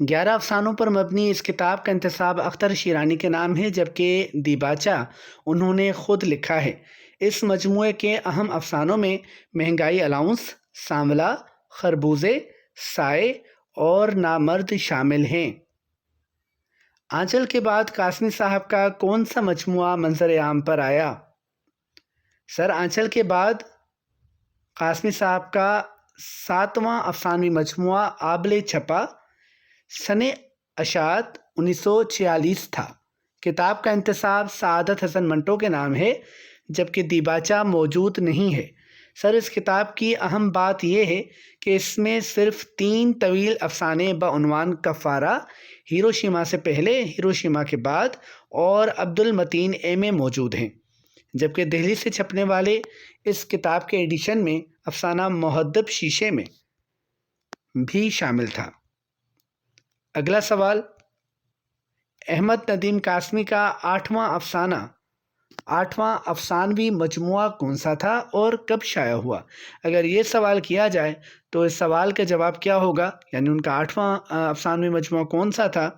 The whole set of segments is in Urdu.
11 افسانوں پر مبنی اس کتاب کا انتساب اختر شیرانی کے نام ہے، جبکہ دیباچہ انہوں نے خود لکھا ہے۔ اس مجموعے کے اہم افسانوں میں مہنگائی الاؤنس، سانولا، خربوزے، سائے اور نامرد شامل ہیں۔ آنچل کے بعد قاسمی صاحب کا کون سا مجموعہ منظر عام پر آیا؟ سر، آنچل کے بعد قاسمی صاحب کا 7واں افسانوی مجموعہ آبلے چھپا، سن اشاعت 1946 تھا۔ کتاب کا انتساب سعادت حسن منٹو کے نام ہے، جبکہ دیباچہ موجود نہیں ہے۔ سر، اس کتاب کی اہم بات یہ ہے کہ اس میں صرف 3 طویل افسانے بعنوان کفارہ، ہیروشیما سے پہلے، ہیروشیما کے بعد اور عبد المتین اے موجود ہیں، جبکہ دہلی سے چھپنے والے اس کتاب کے ایڈیشن میں افسانہ مہذب شیشے میں بھی شامل تھا۔ اگلا سوال، احمد ندیم قاسمی کا 8واں افسانوی مجموعہ کون سا تھا اور کب شائع ہوا؟ اگر یہ سوال کیا جائے تو اس سوال کا جواب کیا ہوگا، یعنی ان کا 8واں افسانوی مجموعہ کون سا تھا؟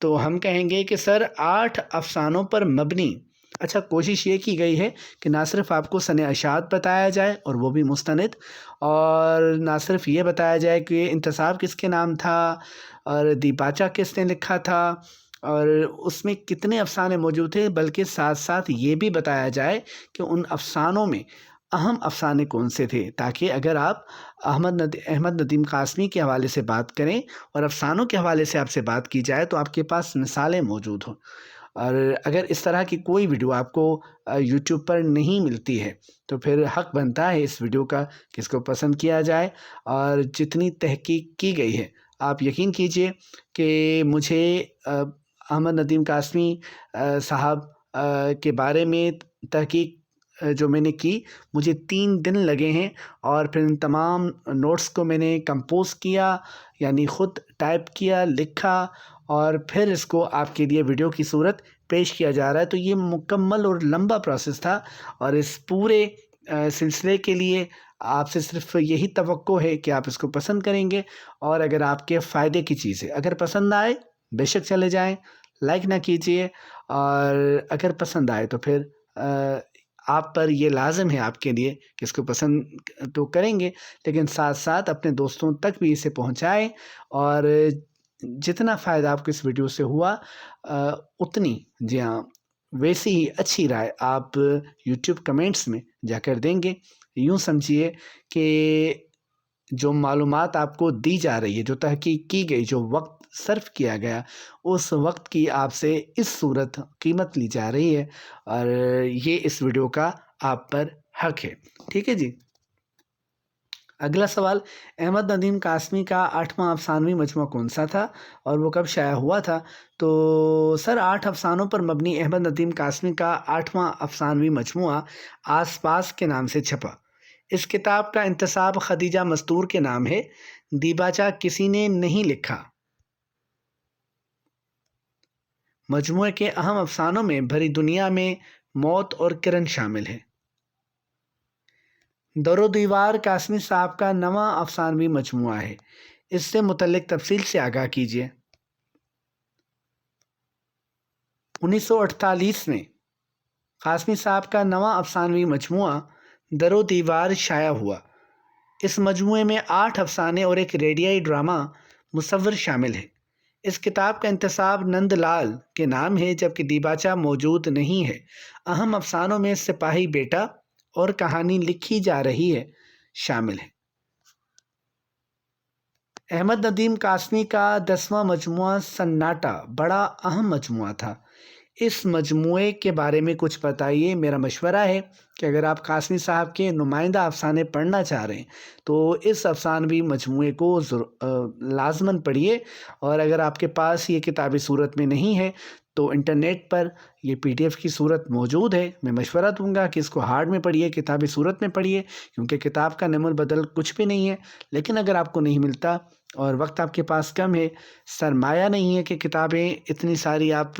تو ہم کہیں گے کہ سر 8 افسانوں پر مبنی۔ اچھا، کوشش یہ کی گئی ہے کہ نہ صرف آپ کو سن اشاعت بتایا جائے اور وہ بھی مستند، اور نہ صرف یہ بتایا جائے کہ انتساب کس کے نام تھا اور دیباچہ کس نے لکھا تھا اور اس میں کتنے افسانے موجود تھے، بلکہ ساتھ ساتھ یہ بھی بتایا جائے کہ ان افسانوں میں اہم افسانے کون سے تھے، تاکہ اگر آپ احمد ندیم قاسمی کے حوالے سے بات کریں اور افسانوں کے حوالے سے آپ سے بات کی جائے تو آپ کے پاس مثالیں موجود ہوں۔ اور اگر اس طرح کی کوئی ویڈیو آپ کو یوٹیوب پر نہیں ملتی ہے تو پھر حق بنتا ہے اس ویڈیو کا کہ اس کو پسند کیا جائے، اور جتنی تحقیق کی گئی ہے آپ یقین کیجئے کہ مجھے احمد ندیم قاسمی صاحب کے بارے میں تحقیق جو میں نے کی، مجھے 3 دن لگے ہیں، اور پھر ان تمام نوٹس کو میں نے کمپوز کیا، یعنی خود ٹائپ کیا، لکھا، اور پھر اس کو آپ کے لیے ویڈیو کی صورت پیش کیا جا رہا ہے۔ تو یہ مکمل اور لمبا پروسیس تھا، اور اس پورے سلسلے کے لیے آپ سے صرف یہی توقع ہے کہ آپ اس کو پسند کریں گے، اور اگر آپ کے فائدے کی چیز ہے، اگر پسند آئے بے شک چلے جائیں، لائک نہ کیجئے، اور اگر پسند آئے تو پھر آپ پر یہ لازم ہے آپ کے لیے کہ اس کو پسند تو کریں گے، لیکن ساتھ ساتھ اپنے دوستوں تک بھی اسے پہنچائیں، اور جتنا فائدہ آپ کو اس ویڈیو سے ہوا اتنی، جی ہاں، ویسی ہی اچھی رائے آپ یوٹیوب کمنٹس میں جا کر دیں گے۔ یوں سمجھیے کہ جو معلومات آپ کو دی جا رہی ہے، جو تحقیق کی گئی، جو وقت صرف کیا گیا، اس وقت کی آپ سے اس صورت قیمت لی جا رہی ہے، اور یہ اس ویڈیو کا آپ پر حق ہے۔ ٹھیک ہے جی۔ اگلا سوال، احمد ندیم قاسمی کا 8واں افسانوی مجموعہ کون سا تھا اور وہ کب شائع ہوا تھا؟ تو سر، 8 افسانوں پر مبنی احمد ندیم قاسمی کا 8واں افسانوی مجموعہ آس پاس کے نام سے چھپا۔ اس کتاب کا انتساب خدیجہ مستور کے نام ہے۔ دیباچہ کسی نے نہیں لکھا۔ مجموعے کے اہم افسانوں میں بھری دنیا میں موت اور کرن شامل ہے۔ در و دیوار قاسمی صاحب کا 9واں افسانوی مجموعہ ہے، اس سے متعلق تفصیل سے آگاہ کیجیے۔ 1948 میں قاسمی صاحب کا 9واں افسانوی مجموعہ در و دیوار شائع ہوا۔ اس مجموعے میں 8 افسانے اور ایک ریڈیائی ڈرامہ مصور شامل ہے۔ اس کتاب کا انتساب نند لال کے نام ہے، جبکہ دیباچہ موجود نہیں ہے۔ اہم افسانوں میں سپاہی بیٹا اور کہانی لکھی جا رہی ہے شامل ہے۔ احمد ندیم قاسمی کا 10واں مجموعہ سناٹا بڑا اہم مجموعہ تھا۔ اس مجموعے کے بارے میں کچھ بتائیے۔ میرا مشورہ ہے کہ اگر آپ قاسمی صاحب کے نمائندہ افسانے پڑھنا چاہ رہے ہیں تو اس افسانوی مجموعے کو لازماً پڑھیے، اور اگر آپ کے پاس یہ کتابی صورت میں نہیں ہے تو انٹرنیٹ پر یہ PDF کی صورت موجود ہے۔ میں مشورہ دوں گا کہ اس کو ہارڈ میں پڑھیے، کتابی صورت میں پڑھیے، کیونکہ کتاب کا نم البدل کچھ بھی نہیں ہے۔ لیکن اگر آپ کو نہیں ملتا اور وقت آپ کے پاس کم ہے، سرمایہ نہیں ہے کہ کتابیں اتنی ساری آپ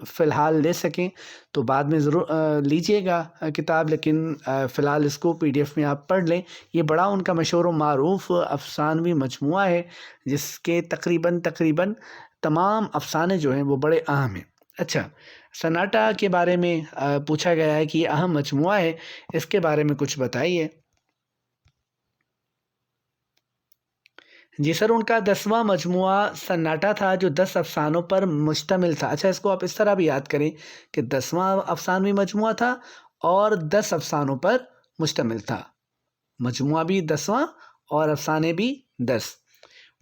فی الحال لے سکیں، تو بعد میں ضرور لیجئے گا کتاب، لیکن فی الحال اس کو PDF میں آپ پڑھ لیں۔ یہ بڑا ان کا مشہور و معروف افسانوی مجموعہ ہے، جس کے تقریباً تمام افسانے جو ہیں وہ بڑے اہم ہیں۔ اچھا، سناٹا کے بارے میں پوچھا گیا ہے کہ یہ اہم مجموعہ ہے، اس کے بارے میں کچھ بتائیے۔ جی سر، ان کا 10واں مجموعہ سناٹا تھا جو 10 افسانوں پر مشتمل تھا۔ اچھا، اس کو آپ اس طرح بھی یاد کریں کہ 10واں افسانوی مجموعہ تھا اور 10 افسانوں پر مشتمل تھا۔ مجموعہ بھی 10واں اور افسانے بھی 10۔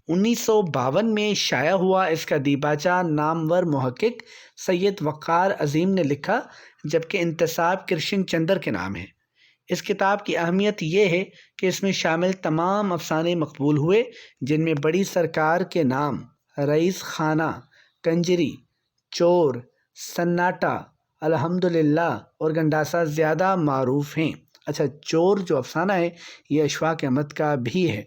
1952 میں شائع ہوا۔ اس کا دیباچہ نامور محقق سید وقار عظیم نے لکھا، جبکہ انتساب کرشن چندر کے نام ہے۔ اس کتاب کی اہمیت یہ ہے کہ اس میں شامل تمام افسانے مقبول ہوئے، جن میں بڑی سرکار کے نام، رئیس خانہ، کنجری، چور، سناٹا، الحمدللہ اور گنڈاسا زیادہ معروف ہیں۔ اچھا، چور جو افسانہ ہے یہ اشفاق احمد کا بھی ہے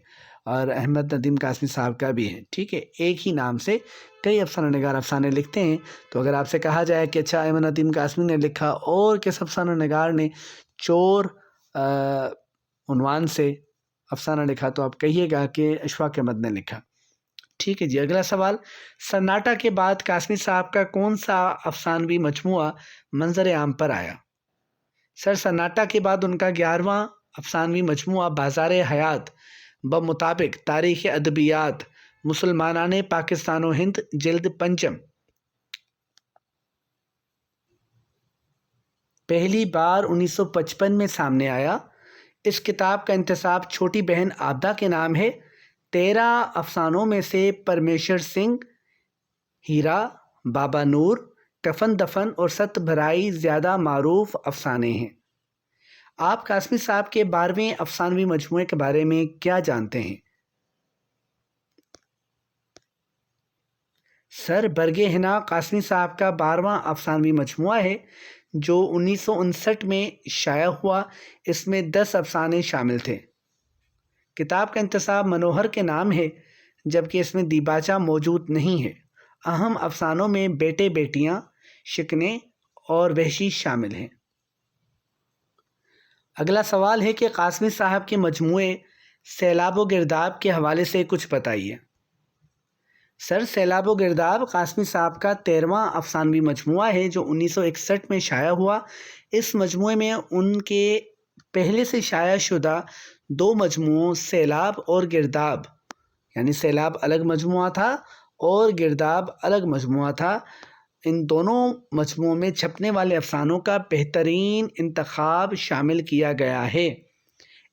اور احمد ندیم قاسمی صاحب کا بھی ہے، ٹھیک ہے۔ ایک ہی نام سے کئی افسانہ نگار افسانے لکھتے ہیں، تو اگر آپ سے کہا جائے کہ اچھا احمد ندیم قاسمی نے لکھا اور کس افسانہ نگار نے چور عنوان سے افسانہ لکھا، تو آپ کہیے گا کہ اشفاق احمد نے لکھا، ٹھیک ہے جی۔ اگلا سوال، سناٹا کے بعد قاسمی صاحب کا کون سا افسانوی مجموعہ منظر عام پر آیا؟ سر، سناٹا کے بعد ان کا 11واں افسانوی مجموعہ بازار حیات بمطابق تاریخ ادبیات مسلمانان پاکستان و ہند جلد 5 پہلی بار 1955 میں سامنے آیا۔ اس کتاب کا انتساب چھوٹی بہن آبدہ کے نام ہے۔ 13 افسانوں میں سے پرمیشر سنگھ، ہیرا، بابا نور، کفن دفن اور ست بھرائی زیادہ معروف افسانے ہیں۔ آپ قاسمی صاحب کے 12ویں افسانوی مجموعے کے بارے میں کیا جانتے ہیں؟ سر، برگ حنا قاسمی صاحب کا 12واں افسانوی مجموعہ ہے جو 1959 میں شائع ہوا۔ اس میں 10 افسانے شامل تھے۔ کتاب کا انتساب منوہر کے نام ہے، جبکہ اس میں دیباچہ موجود نہیں ہے۔ اہم افسانوں میں بیٹے بیٹیاں، شکنے اور وحشی شامل ہیں۔ اگلا سوال ہے کہ قاسمی صاحب کے مجموعے سیلاب و گرداب کے حوالے سے کچھ بتائیے۔ سر، سیلاب و گرداب قاسمی صاحب کا 13واں افسانوی مجموعہ ہے جو 1961 میں شائع ہوا۔ اس مجموعے میں ان کے پہلے سے شائع شدہ 2 مجموعوں سیلاب اور گرداب، یعنی سیلاب الگ مجموعہ تھا اور گرداب الگ مجموعہ تھا، ان دونوں مجموعوں میں چھپنے والے افسانوں کا بہترین انتخاب شامل کیا گیا ہے۔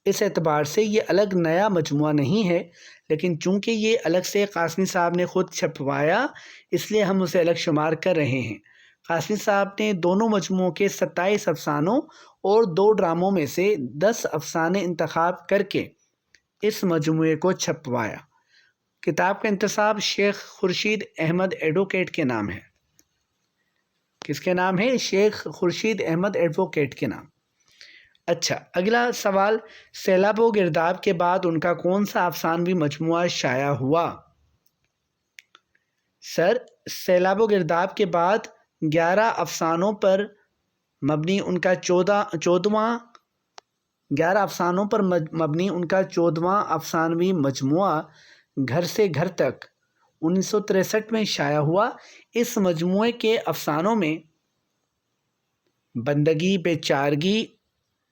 اس اعتبار سے یہ الگ نیا مجموعہ نہیں ہے، لیکن چونکہ یہ الگ سے قاسمی صاحب نے خود چھپوایا، اس لیے ہم اسے الگ شمار کر رہے ہیں۔ قاسمی صاحب نے دونوں مجموعوں کے 27 افسانوں اور 2 ڈراموں میں سے 10 افسانے انتخاب کر کے اس مجموعے کو چھپوایا۔ کتاب کا انتساب شیخ خورشید احمد ایڈوکیٹ کے نام ہے۔ کس کے نام ہے؟ شیخ خورشید احمد ایڈوکیٹ کے نام۔ اچھا، اگلا سوال، سیلاب و گرداب کے بعد ان کا کون سا افسانوی مجموعہ شائع ہوا؟ سر، سیلاب و گرداب کے بعد 11 افسانوں پر مبنی ان کا 14واں افسانوی مجموعہ گھر سے گھر تک 1963 میں شائع ہوا۔ اس مجموعے کے افسانوں میں بندگی، بے چارگی،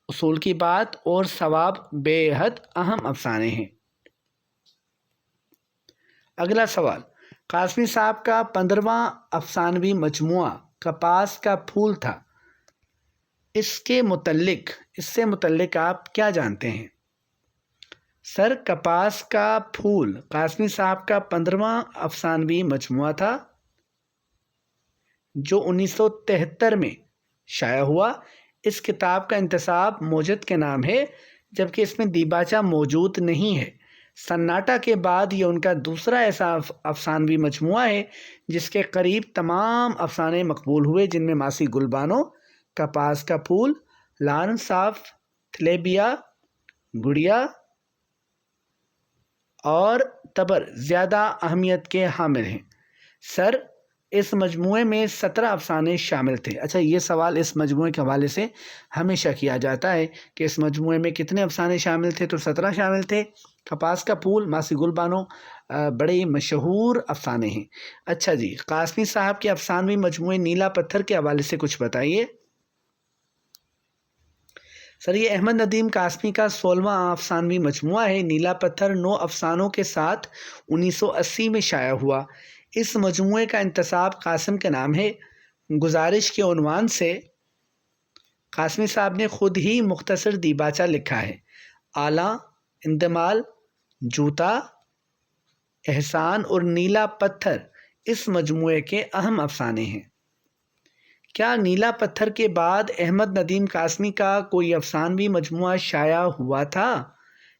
اصول کی بات اور ثواب بے حد اہم افسانے ہیں۔ اگلا سوال، قاسمی صاحب کا 15واں افسانوی مجموعہ کپاس کا پھول تھا، اس سے متعلق آپ کیا جانتے ہیں؟ سر، کپاس کا پھول قاسمی صاحب کا 15واں افسانوی مجموعہ تھا جو 1973 میں شائع ہوا۔ اس کتاب کا انتساب موجد کے نام ہے، جبکہ اس میں دیباچہ موجود نہیں ہے۔ سناٹا کے بعد یہ ان کا دوسرا ایسا افسانوی مجموعہ ہے جس کے قریب تمام افسانے مقبول ہوئے، جن میں ماسی گل بانو، کپاس کا پھول، لارنس آف تھلیبیا، گڑیا اور تبر زیادہ اہمیت کے حامل ہیں؟ سر، اس مجموعے میں 17 افسانے شامل تھے۔ اچھا، یہ سوال اس مجموعے کے حوالے سے ہمیشہ کیا جاتا ہے کہ اس مجموعے میں کتنے افسانے شامل تھے، تو 17 شامل تھے۔ کپاس کا پھول، ماسی گل بانو بڑے مشہور افسانے ہیں۔ اچھا جی، قاسمی صاحب کے افسانوی مجموعے نیلا پتھر کے حوالے سے کچھ بتائیے۔ سر، یہ احمد ندیم قاسمی کا 16واں افسانوی مجموعہ ہے۔ نیلا پتھر 9 افسانوں کے ساتھ 1980 میں شائع ہوا۔ اس مجموعے کا انتساب قاسم کے نام ہے۔ گزارش کے عنوان سے قاسمی صاحب نے خود ہی مختصر دیباچہ لکھا ہے۔ آلا، اندمال، جوتا، احسان اور نیلا پتھر اس مجموعے کے اہم افسانے ہیں۔ کیا نیلا پتھر کے بعد احمد ندیم قاسمی کا کوئی افسانوی مجموعہ شائع ہوا تھا؟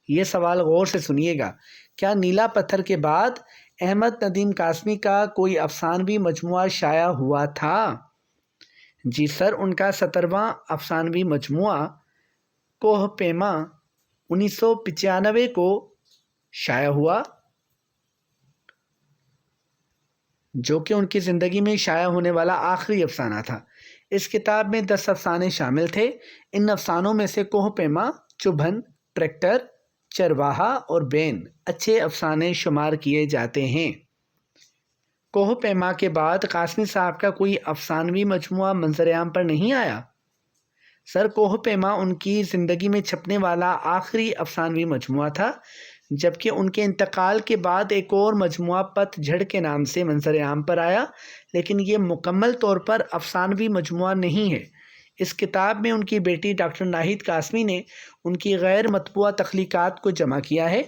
یہ سوال غور سے سنیے گا۔ کیا نیلا پتھر کے بعد احمد ندیم قاسمی کا کوئی افسانوی مجموعہ شائع ہوا تھا؟ جی سر، ان کا 17واں افسانوی مجموعہ کوہ پیما 1995 کو شائع ہوا، جو کہ ان کی زندگی میں شائع ہونے والا آخری افسانہ تھا۔ اس کتاب میں 10 افسانے شامل تھے۔ ان افسانوں میں سے کوہ پیما، چبھن، ٹریکٹر، چرواہا اور بین اچھے افسانے شمار کیے جاتے ہیں۔ کوہ پیما کے بعد قاسمی صاحب کا کوئی افسانوی مجموعہ منظر عام پر نہیں آیا؟ سر، کوہ پیما ان کی زندگی میں چھپنے والا آخری افسانوی مجموعہ تھا، جبکہ ان کے انتقال کے بعد ایک اور مجموعہ پت جھڑ کے نام سے منظر عام پر آیا، لیکن یہ مکمل طور پر افسانوی مجموعہ نہیں ہے۔ اس کتاب میں ان کی بیٹی ڈاکٹر ناہید قاسمی نے ان کی غیر مطبوعہ تخلیقات کو جمع کیا ہے،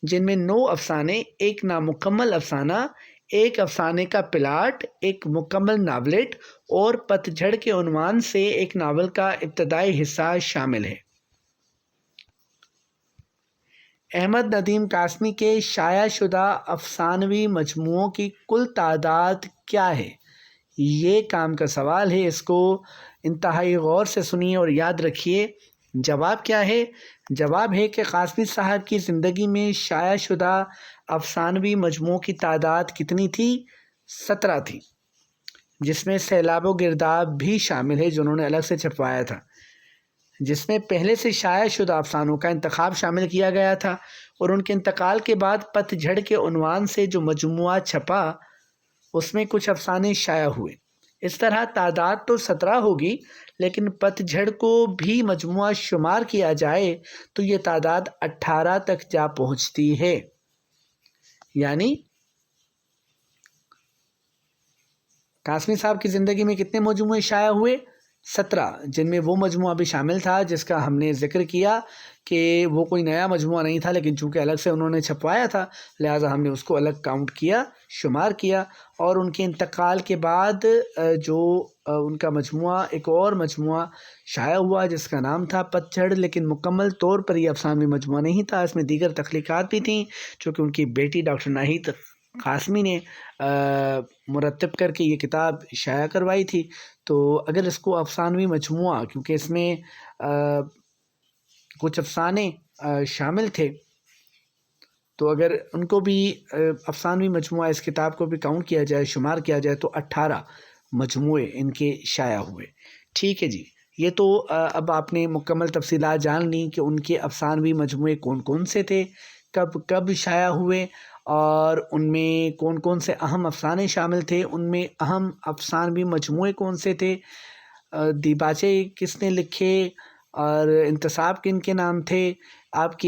جن میں 9 افسانے، ایک نامکمل افسانہ، ایک افسانے کا پلاٹ، ایک مکمل ناولٹ اور پت جھڑ کے عنوان سے ایک ناول کا ابتدائی حصہ شامل ہے۔ احمد ندیم قاسمی کے شائع شدہ افسانوی مجموعوں کی کل تعداد کیا ہے؟ یہ کام کا سوال ہے، اس کو انتہائی غور سے سنیے اور یاد رکھیے۔ جواب کیا ہے؟ جواب ہے کہ قاسمی صاحب کی زندگی میں شائع شدہ افسانوی مجموعوں کی تعداد کتنی تھی؟ 17 تھی، جس میں سیلاب و گرداب بھی شامل ہے جو انہوں نے الگ سے چھپوایا تھا، جس میں پہلے سے شائع شدہ افسانوں کا انتخاب شامل کیا گیا تھا، اور ان کے انتقال کے بعد پت جھڑ کے عنوان سے جو مجموعہ چھپا اس میں کچھ افسانے شائع ہوئے۔ اس طرح تعداد تو 17 ہوگی، لیکن پت جھڑ کو بھی مجموعہ شمار کیا جائے تو یہ تعداد 18 تک جا پہنچتی ہے۔ یعنی قاسمی صاحب کی زندگی میں کتنے مجموعے شائع ہوئے؟ 17، جن میں وہ مجموعہ بھی شامل تھا جس کا ہم نے ذکر کیا کہ وہ کوئی نیا مجموعہ نہیں تھا، لیکن چونکہ الگ سے انہوں نے چھپوایا تھا لہٰذا ہم نے اس کو الگ کاؤنٹ کیا، شمار کیا، اور ان کے انتقال کے بعد جو ان کا مجموعہ، ایک اور مجموعہ شائع ہوا جس کا نام تھا پت جھڑ، لیکن مکمل طور پر یہ افسانوی مجموعہ نہیں تھا، اس میں دیگر تخلیقات بھی تھیں چونکہ ان کی بیٹی ڈاکٹر ناہید قاسمی نے مرتب کر کے یہ کتاب شائع کروائی تھی۔ تو اگر اس کو افسانوی مجموعہ، کیونکہ اس میں کچھ افسانے شامل تھے، تو اگر ان کو بھی افسانوی مجموعہ اس کتاب کو بھی کاؤنٹ کیا جائے، شمار کیا جائے، تو 18 مجموعے ان کے شائع ہوئے۔ ٹھیک ہے جی، یہ تو اب آپ نے مکمل تفصیلات جان لیں کہ ان کے افسانوی مجموعے کون کون سے تھے، کب شائع ہوئے، اور ان میں کون کون سے اہم افسانے شامل تھے، ان میں اہم افسانوی مجموعے کون سے تھے، دیباچے کس نے لکھے، اور انتساب کن کے نام تھے۔ آپ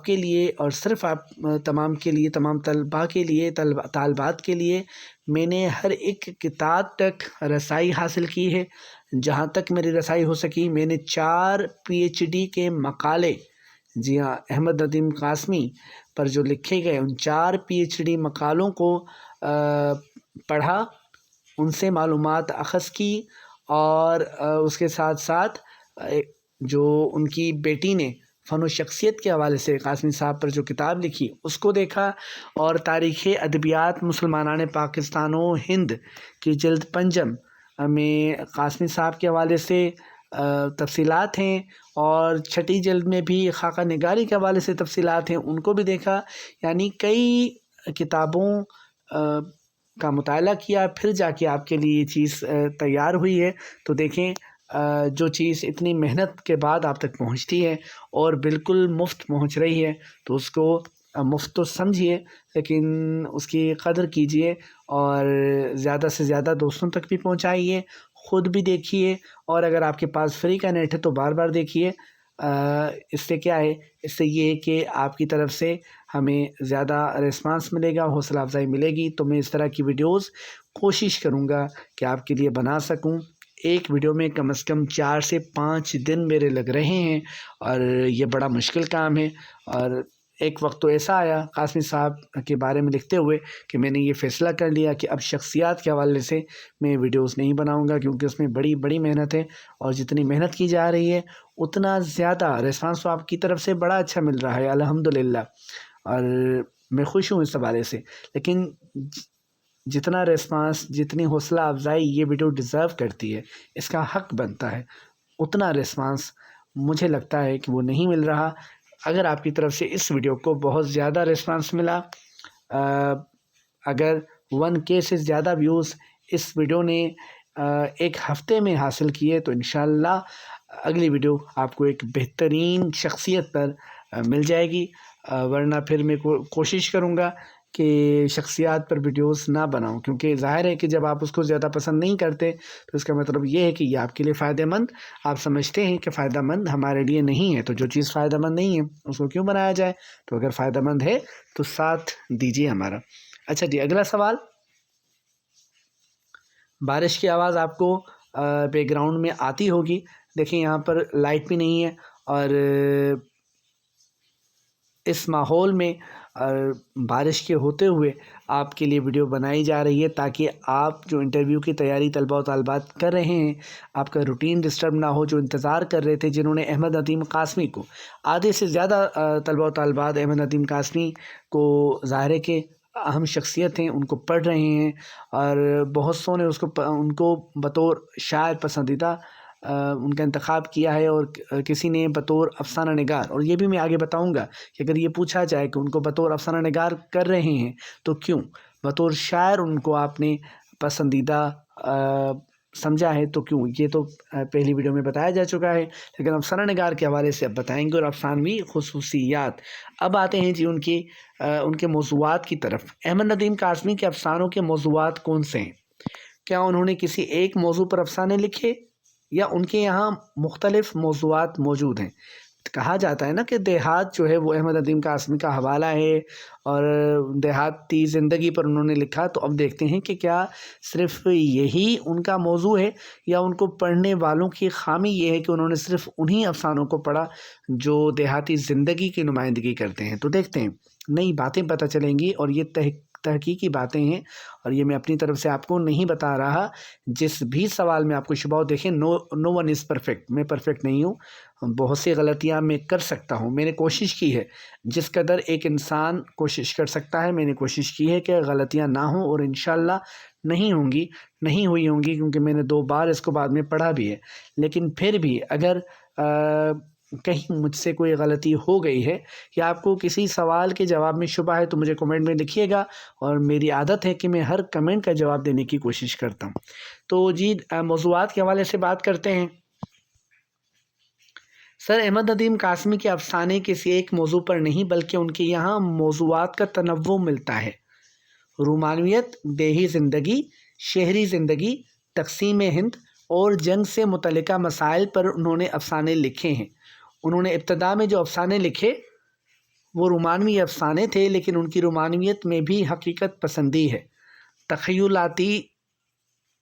کے لیے اور صرف آپ تمام کے لیے، تمام طلباء کے لیے، طالبات کے لیے میں نے ہر ایک کتاب تک رسائی حاصل کی ہے۔ جہاں تک میری رسائی ہو سکی میں نے 4 PhD کے مقالے، جی ہاں، احمد ندیم قاسمی پر جو لکھے گئے ان 4 PhD مقالوں کو پڑھا، ان سے معلومات اخذ کی، اور اس کے ساتھ ساتھ جو ان کی بیٹی نے فن و شخصیت کے حوالے سے قاسمی صاحب پر جو کتاب لکھی اس کو دیکھا، اور تاریخ ادبیات مسلمانان پاکستان و ہند کی جلد 5 میں قاسمی صاحب کے حوالے سے تفصیلات ہیں، اور چھٹی جلد میں بھی خاکہ نگاری کے حوالے سے تفصیلات ہیں، ان کو بھی دیکھا. یعنی کئی کتابوں کا مطالعہ کیا، پھر جا کے آپ کے لیے یہ چیز تیار ہوئی ہے. تو دیکھیں جو چیز اتنی محنت کے بعد آپ تک پہنچتی ہے اور بالکل مفت پہنچ رہی ہے، تو اس کو مفت تو سمجھیے، لیکن اس کی قدر کیجیے اور زیادہ سے زیادہ دوستوں تک بھی پہنچائیے، خود بھی دیکھیے، اور اگر آپ کے پاس فری کا نیٹ ہے تو بار بار دیکھیے. اس سے کیا ہے، اس سے یہ ہے کہ آپ کی طرف سے ہمیں زیادہ رسپانس ملے گا، حوصلہ افزائی ملے گی. تو میں اس طرح کی ویڈیوز کوشش کروں گا کہ آپ کے لیے بنا سکوں. ایک ویڈیو میں کم از کم 4 سے 5 دن میرے لگ رہے ہیں، اور یہ بڑا مشکل کام ہے. اور ایک وقت تو ایسا آیا قاسمی صاحب کے بارے میں لکھتے ہوئے کہ میں نے یہ فیصلہ کر لیا کہ اب شخصیات کے حوالے سے میں ویڈیوز نہیں بناؤں گا، کیونکہ اس میں بڑی بڑی محنت ہے، اور جتنی محنت کی جا رہی ہے اتنا زیادہ رسپانس تو آپ کی طرف سے بڑا اچھا مل رہا ہے الحمدللہ، اور میں خوش ہوں اس حوالے سے. لیکن جتنا رسپانس، جتنی حوصلہ افزائی یہ ویڈیو ڈیزرو کرتی ہے، اس کا حق بنتا ہے، اتنا رسپانس مجھے لگتا ہے کہ وہ نہیں مل رہا. اگر آپ کی طرف سے اس ویڈیو کو بہت زیادہ رسپانس ملا، اگر 1K سے زیادہ ویوز اس ویڈیو نے ایک ہفتے میں حاصل کیے، تو انشاءاللہ اگلی ویڈیو آپ کو ایک بہترین شخصیت پر مل جائے گی. ورنہ پھر میں کوشش کروں گا کہ شخصیات پر ویڈیوز نہ بناؤں، کیونکہ ظاہر ہے کہ جب آپ اس کو زیادہ پسند نہیں کرتے تو اس کا مطلب یہ ہے کہ یہ آپ کے لیے فائدہ مند، آپ سمجھتے ہیں کہ فائدہ مند ہمارے لیے نہیں ہے. تو جو چیز فائدہ مند نہیں ہے اس کو کیوں بنایا جائے؟ تو اگر فائدہ مند ہے تو ساتھ دیجیے ہمارا. اچھا جی، اگلا سوال. بارش کی آواز آپ کو بیک گراؤنڈ میں آتی ہوگی. دیکھیں یہاں پر لائٹ بھی نہیں ہے، اور اس ماحول میں بارش کے ہوتے ہوئے آپ کے لیے ویڈیو بنائی جا رہی ہے، تاکہ آپ جو انٹرویو کی تیاری طلبہ و طالبات کر رہے ہیں، آپ کا روٹین ڈسٹرب نہ ہو. جو انتظار کر رہے تھے، جنہوں نے احمد ندیم قاسمی کو، آدھے سے زیادہ طلبہ و طالبات احمد ندیم قاسمی کو ظاہر ہے کہ اہم شخصیت ہیں، ان کو پڑھ رہے ہیں، اور بہت سو نے ان کو بطور شاعر پسندیدہ ان کا انتخاب کیا ہے، اور کسی نے بطور افسانہ نگار. اور یہ بھی میں آگے بتاؤں گا کہ اگر یہ پوچھا جائے کہ ان کو بطور افسانہ نگار کر رہے ہیں تو کیوں، بطور شاعر ان کو آپ نے پسندیدہ سمجھا ہے تو کیوں. یہ تو پہلی ویڈیو میں بتایا جا چکا ہے، لیکن افسانہ نگار کے حوالے سے اب بتائیں گے، اور افسانوی خصوصیات. اب آتے ہیں جی ان کے موضوعات کی طرف. احمد ندیم قاسمی کے افسانوں کے موضوعات کون سے ہیں؟ کیا انہوں نے کسی ایک موضوع پر افسانے لکھے، یا ان کے یہاں مختلف موضوعات موجود ہیں؟ کہا جاتا ہے نا کہ دیہات جو ہے وہ احمد ندیم قاسمی کا حوالہ ہے، اور دیہاتی زندگی پر انہوں نے لکھا. تو اب دیکھتے ہیں کہ کیا صرف یہی ان کا موضوع ہے، یا ان کو پڑھنے والوں کی خامی یہ ہے کہ انہوں نے صرف انہی افسانوں کو پڑھا جو دیہاتی زندگی کی نمائندگی کرتے ہیں. تو دیکھتے ہیں، نئی باتیں پتہ چلیں گی، اور یہ تحقیقی باتیں ہیں، اور یہ میں اپنی طرف سے آپ کو نہیں بتا رہا. جس بھی سوال میں آپ کو شبہ ہو، دیکھیں نو ون از پرفیکٹ، میں پرفیکٹ نہیں ہوں، بہت سی غلطیاں میں کر سکتا ہوں. میں نے کوشش کی ہے، جس قدر ایک انسان کوشش کر سکتا ہے، میں نے کوشش کی ہے کہ غلطیاں نہ ہوں، اور انشاءاللہ نہیں ہوئی ہوں گی، کیونکہ میں نے 2 بار اس کو بعد میں پڑھا بھی ہے. لیکن پھر بھی اگر کہیں مجھ سے کوئی غلطی ہو گئی ہے، یا آپ کو کسی سوال کے جواب میں شبہ ہے، تو مجھے کمنٹ میں لکھیے گا، اور میری عادت ہے کہ میں ہر کمنٹ کا جواب دینے کی کوشش کرتا ہوں. تو جی، موضوعات کے حوالے سے بات کرتے ہیں. سر، احمد ندیم قاسمی کے افسانے کسی ایک موضوع پر نہیں، بلکہ ان کے یہاں موضوعات کا تنوع ملتا ہے. رومانویت، دیہی زندگی، شہری زندگی، تقسیم ہند اور جنگ سے متعلقہ مسائل پر انہوں نے افسانے لکھے ہیں. انہوں نے ابتدا میں جو افسانے لکھے وہ رومانوی افسانے تھے، لیکن ان کی رومانویت میں بھی حقیقت پسندی ہے، تخیلاتی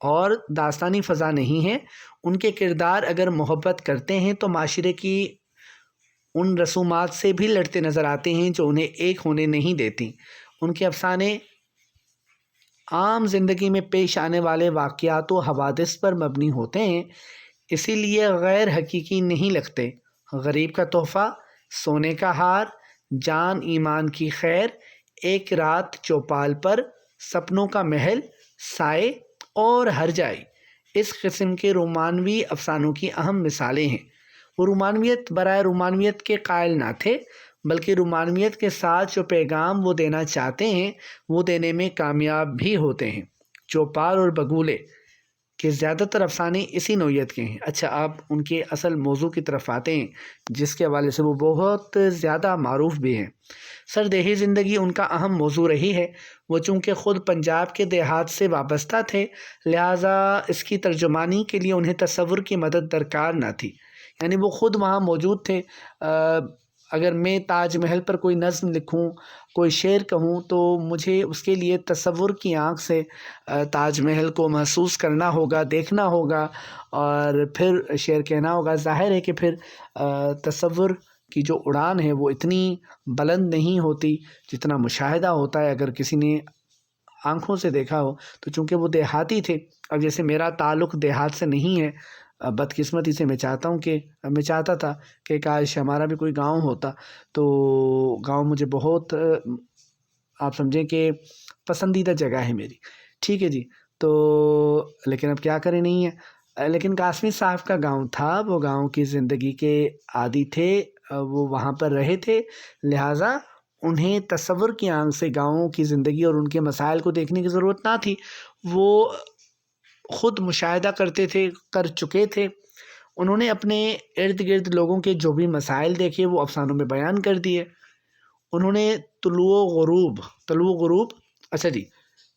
اور داستانی فضا نہیں ہے. ان کے کردار اگر محبت کرتے ہیں تو معاشرے کی ان رسومات سے بھی لڑتے نظر آتے ہیں جو انہیں ایک ہونے نہیں دیتی. ان کے افسانے عام زندگی میں پیش آنے والے واقعات و حوادث پر مبنی ہوتے ہیں، اسی لیے غیر حقیقی نہیں لگتے. غریب کا تحفہ، سونے کا ہار، جان ایمان کی خیر، ایک رات چوپال پر، سپنوں کا محل، سائے اور ہر جائے اس قسم کے رومانوی افسانوں کی اہم مثالیں ہیں. وہ رومانویت برائے رومانویت کے قائل نہ تھے، بلکہ رومانویت کے ساتھ جو پیغام وہ دینا چاہتے ہیں وہ دینے میں کامیاب بھی ہوتے ہیں۔ چوپال اور بگولے کہ زیادہ تر افسانے اسی نوعیت کے ہیں۔ اچھا، آپ ان کے اصل موضوع کی طرف آتے ہیں جس کے حوالے سے وہ بہت زیادہ معروف بھی ہیں۔ سر دیہی زندگی ان کا اہم موضوع رہی ہے۔ وہ چونکہ خود پنجاب کے دیہات سے وابستہ تھے، لہٰذا اس کی ترجمانی کے لیے انہیں تصور کی مدد درکار نہ تھی، یعنی وہ خود وہاں موجود تھے۔ اگر میں تاج محل پر کوئی نظم لکھوں، کوئی شعر کہوں، تو مجھے اس کے لیے تصور کی آنکھ سے تاج محل کو محسوس کرنا ہوگا، دیکھنا ہوگا اور پھر شعر کہنا ہوگا۔ ظاہر ہے کہ پھر تصور کی جو اڑان ہے وہ اتنی بلند نہیں ہوتی جتنا مشاہدہ ہوتا ہے اگر کسی نے آنکھوں سے دیکھا ہو۔ تو چونکہ وہ دیہاتی تھے، اب جیسے میرا تعلق دیہات سے نہیں ہے، بدقسمتی سے میں چاہتا تھا کہ کاش ہمارا بھی کوئی گاؤں ہوتا، تو گاؤں مجھے بہت آپ سمجھیں کہ پسندیدہ جگہ ہے میری، ٹھیک ہے جی۔ تو لیکن اب کیا کریں، نہیں ہے۔ لیکن قاسمی صاحب کا گاؤں تھا، وہ گاؤں کی زندگی کے عادی تھے، وہ وہاں پر رہے تھے، لہٰذا انہیں تصور کی آنکھ سے گاؤں کی زندگی اور ان کے مسائل کو دیکھنے کی ضرورت نہ تھی۔ وہ خود مشاہدہ کرتے تھے، کر چکے تھے۔ انہوں نے اپنے ارد گرد لوگوں کے جو بھی مسائل دیکھے وہ افسانوں میں بیان کر دیے۔ انہوں نے طلوع و غروب اچھا جی،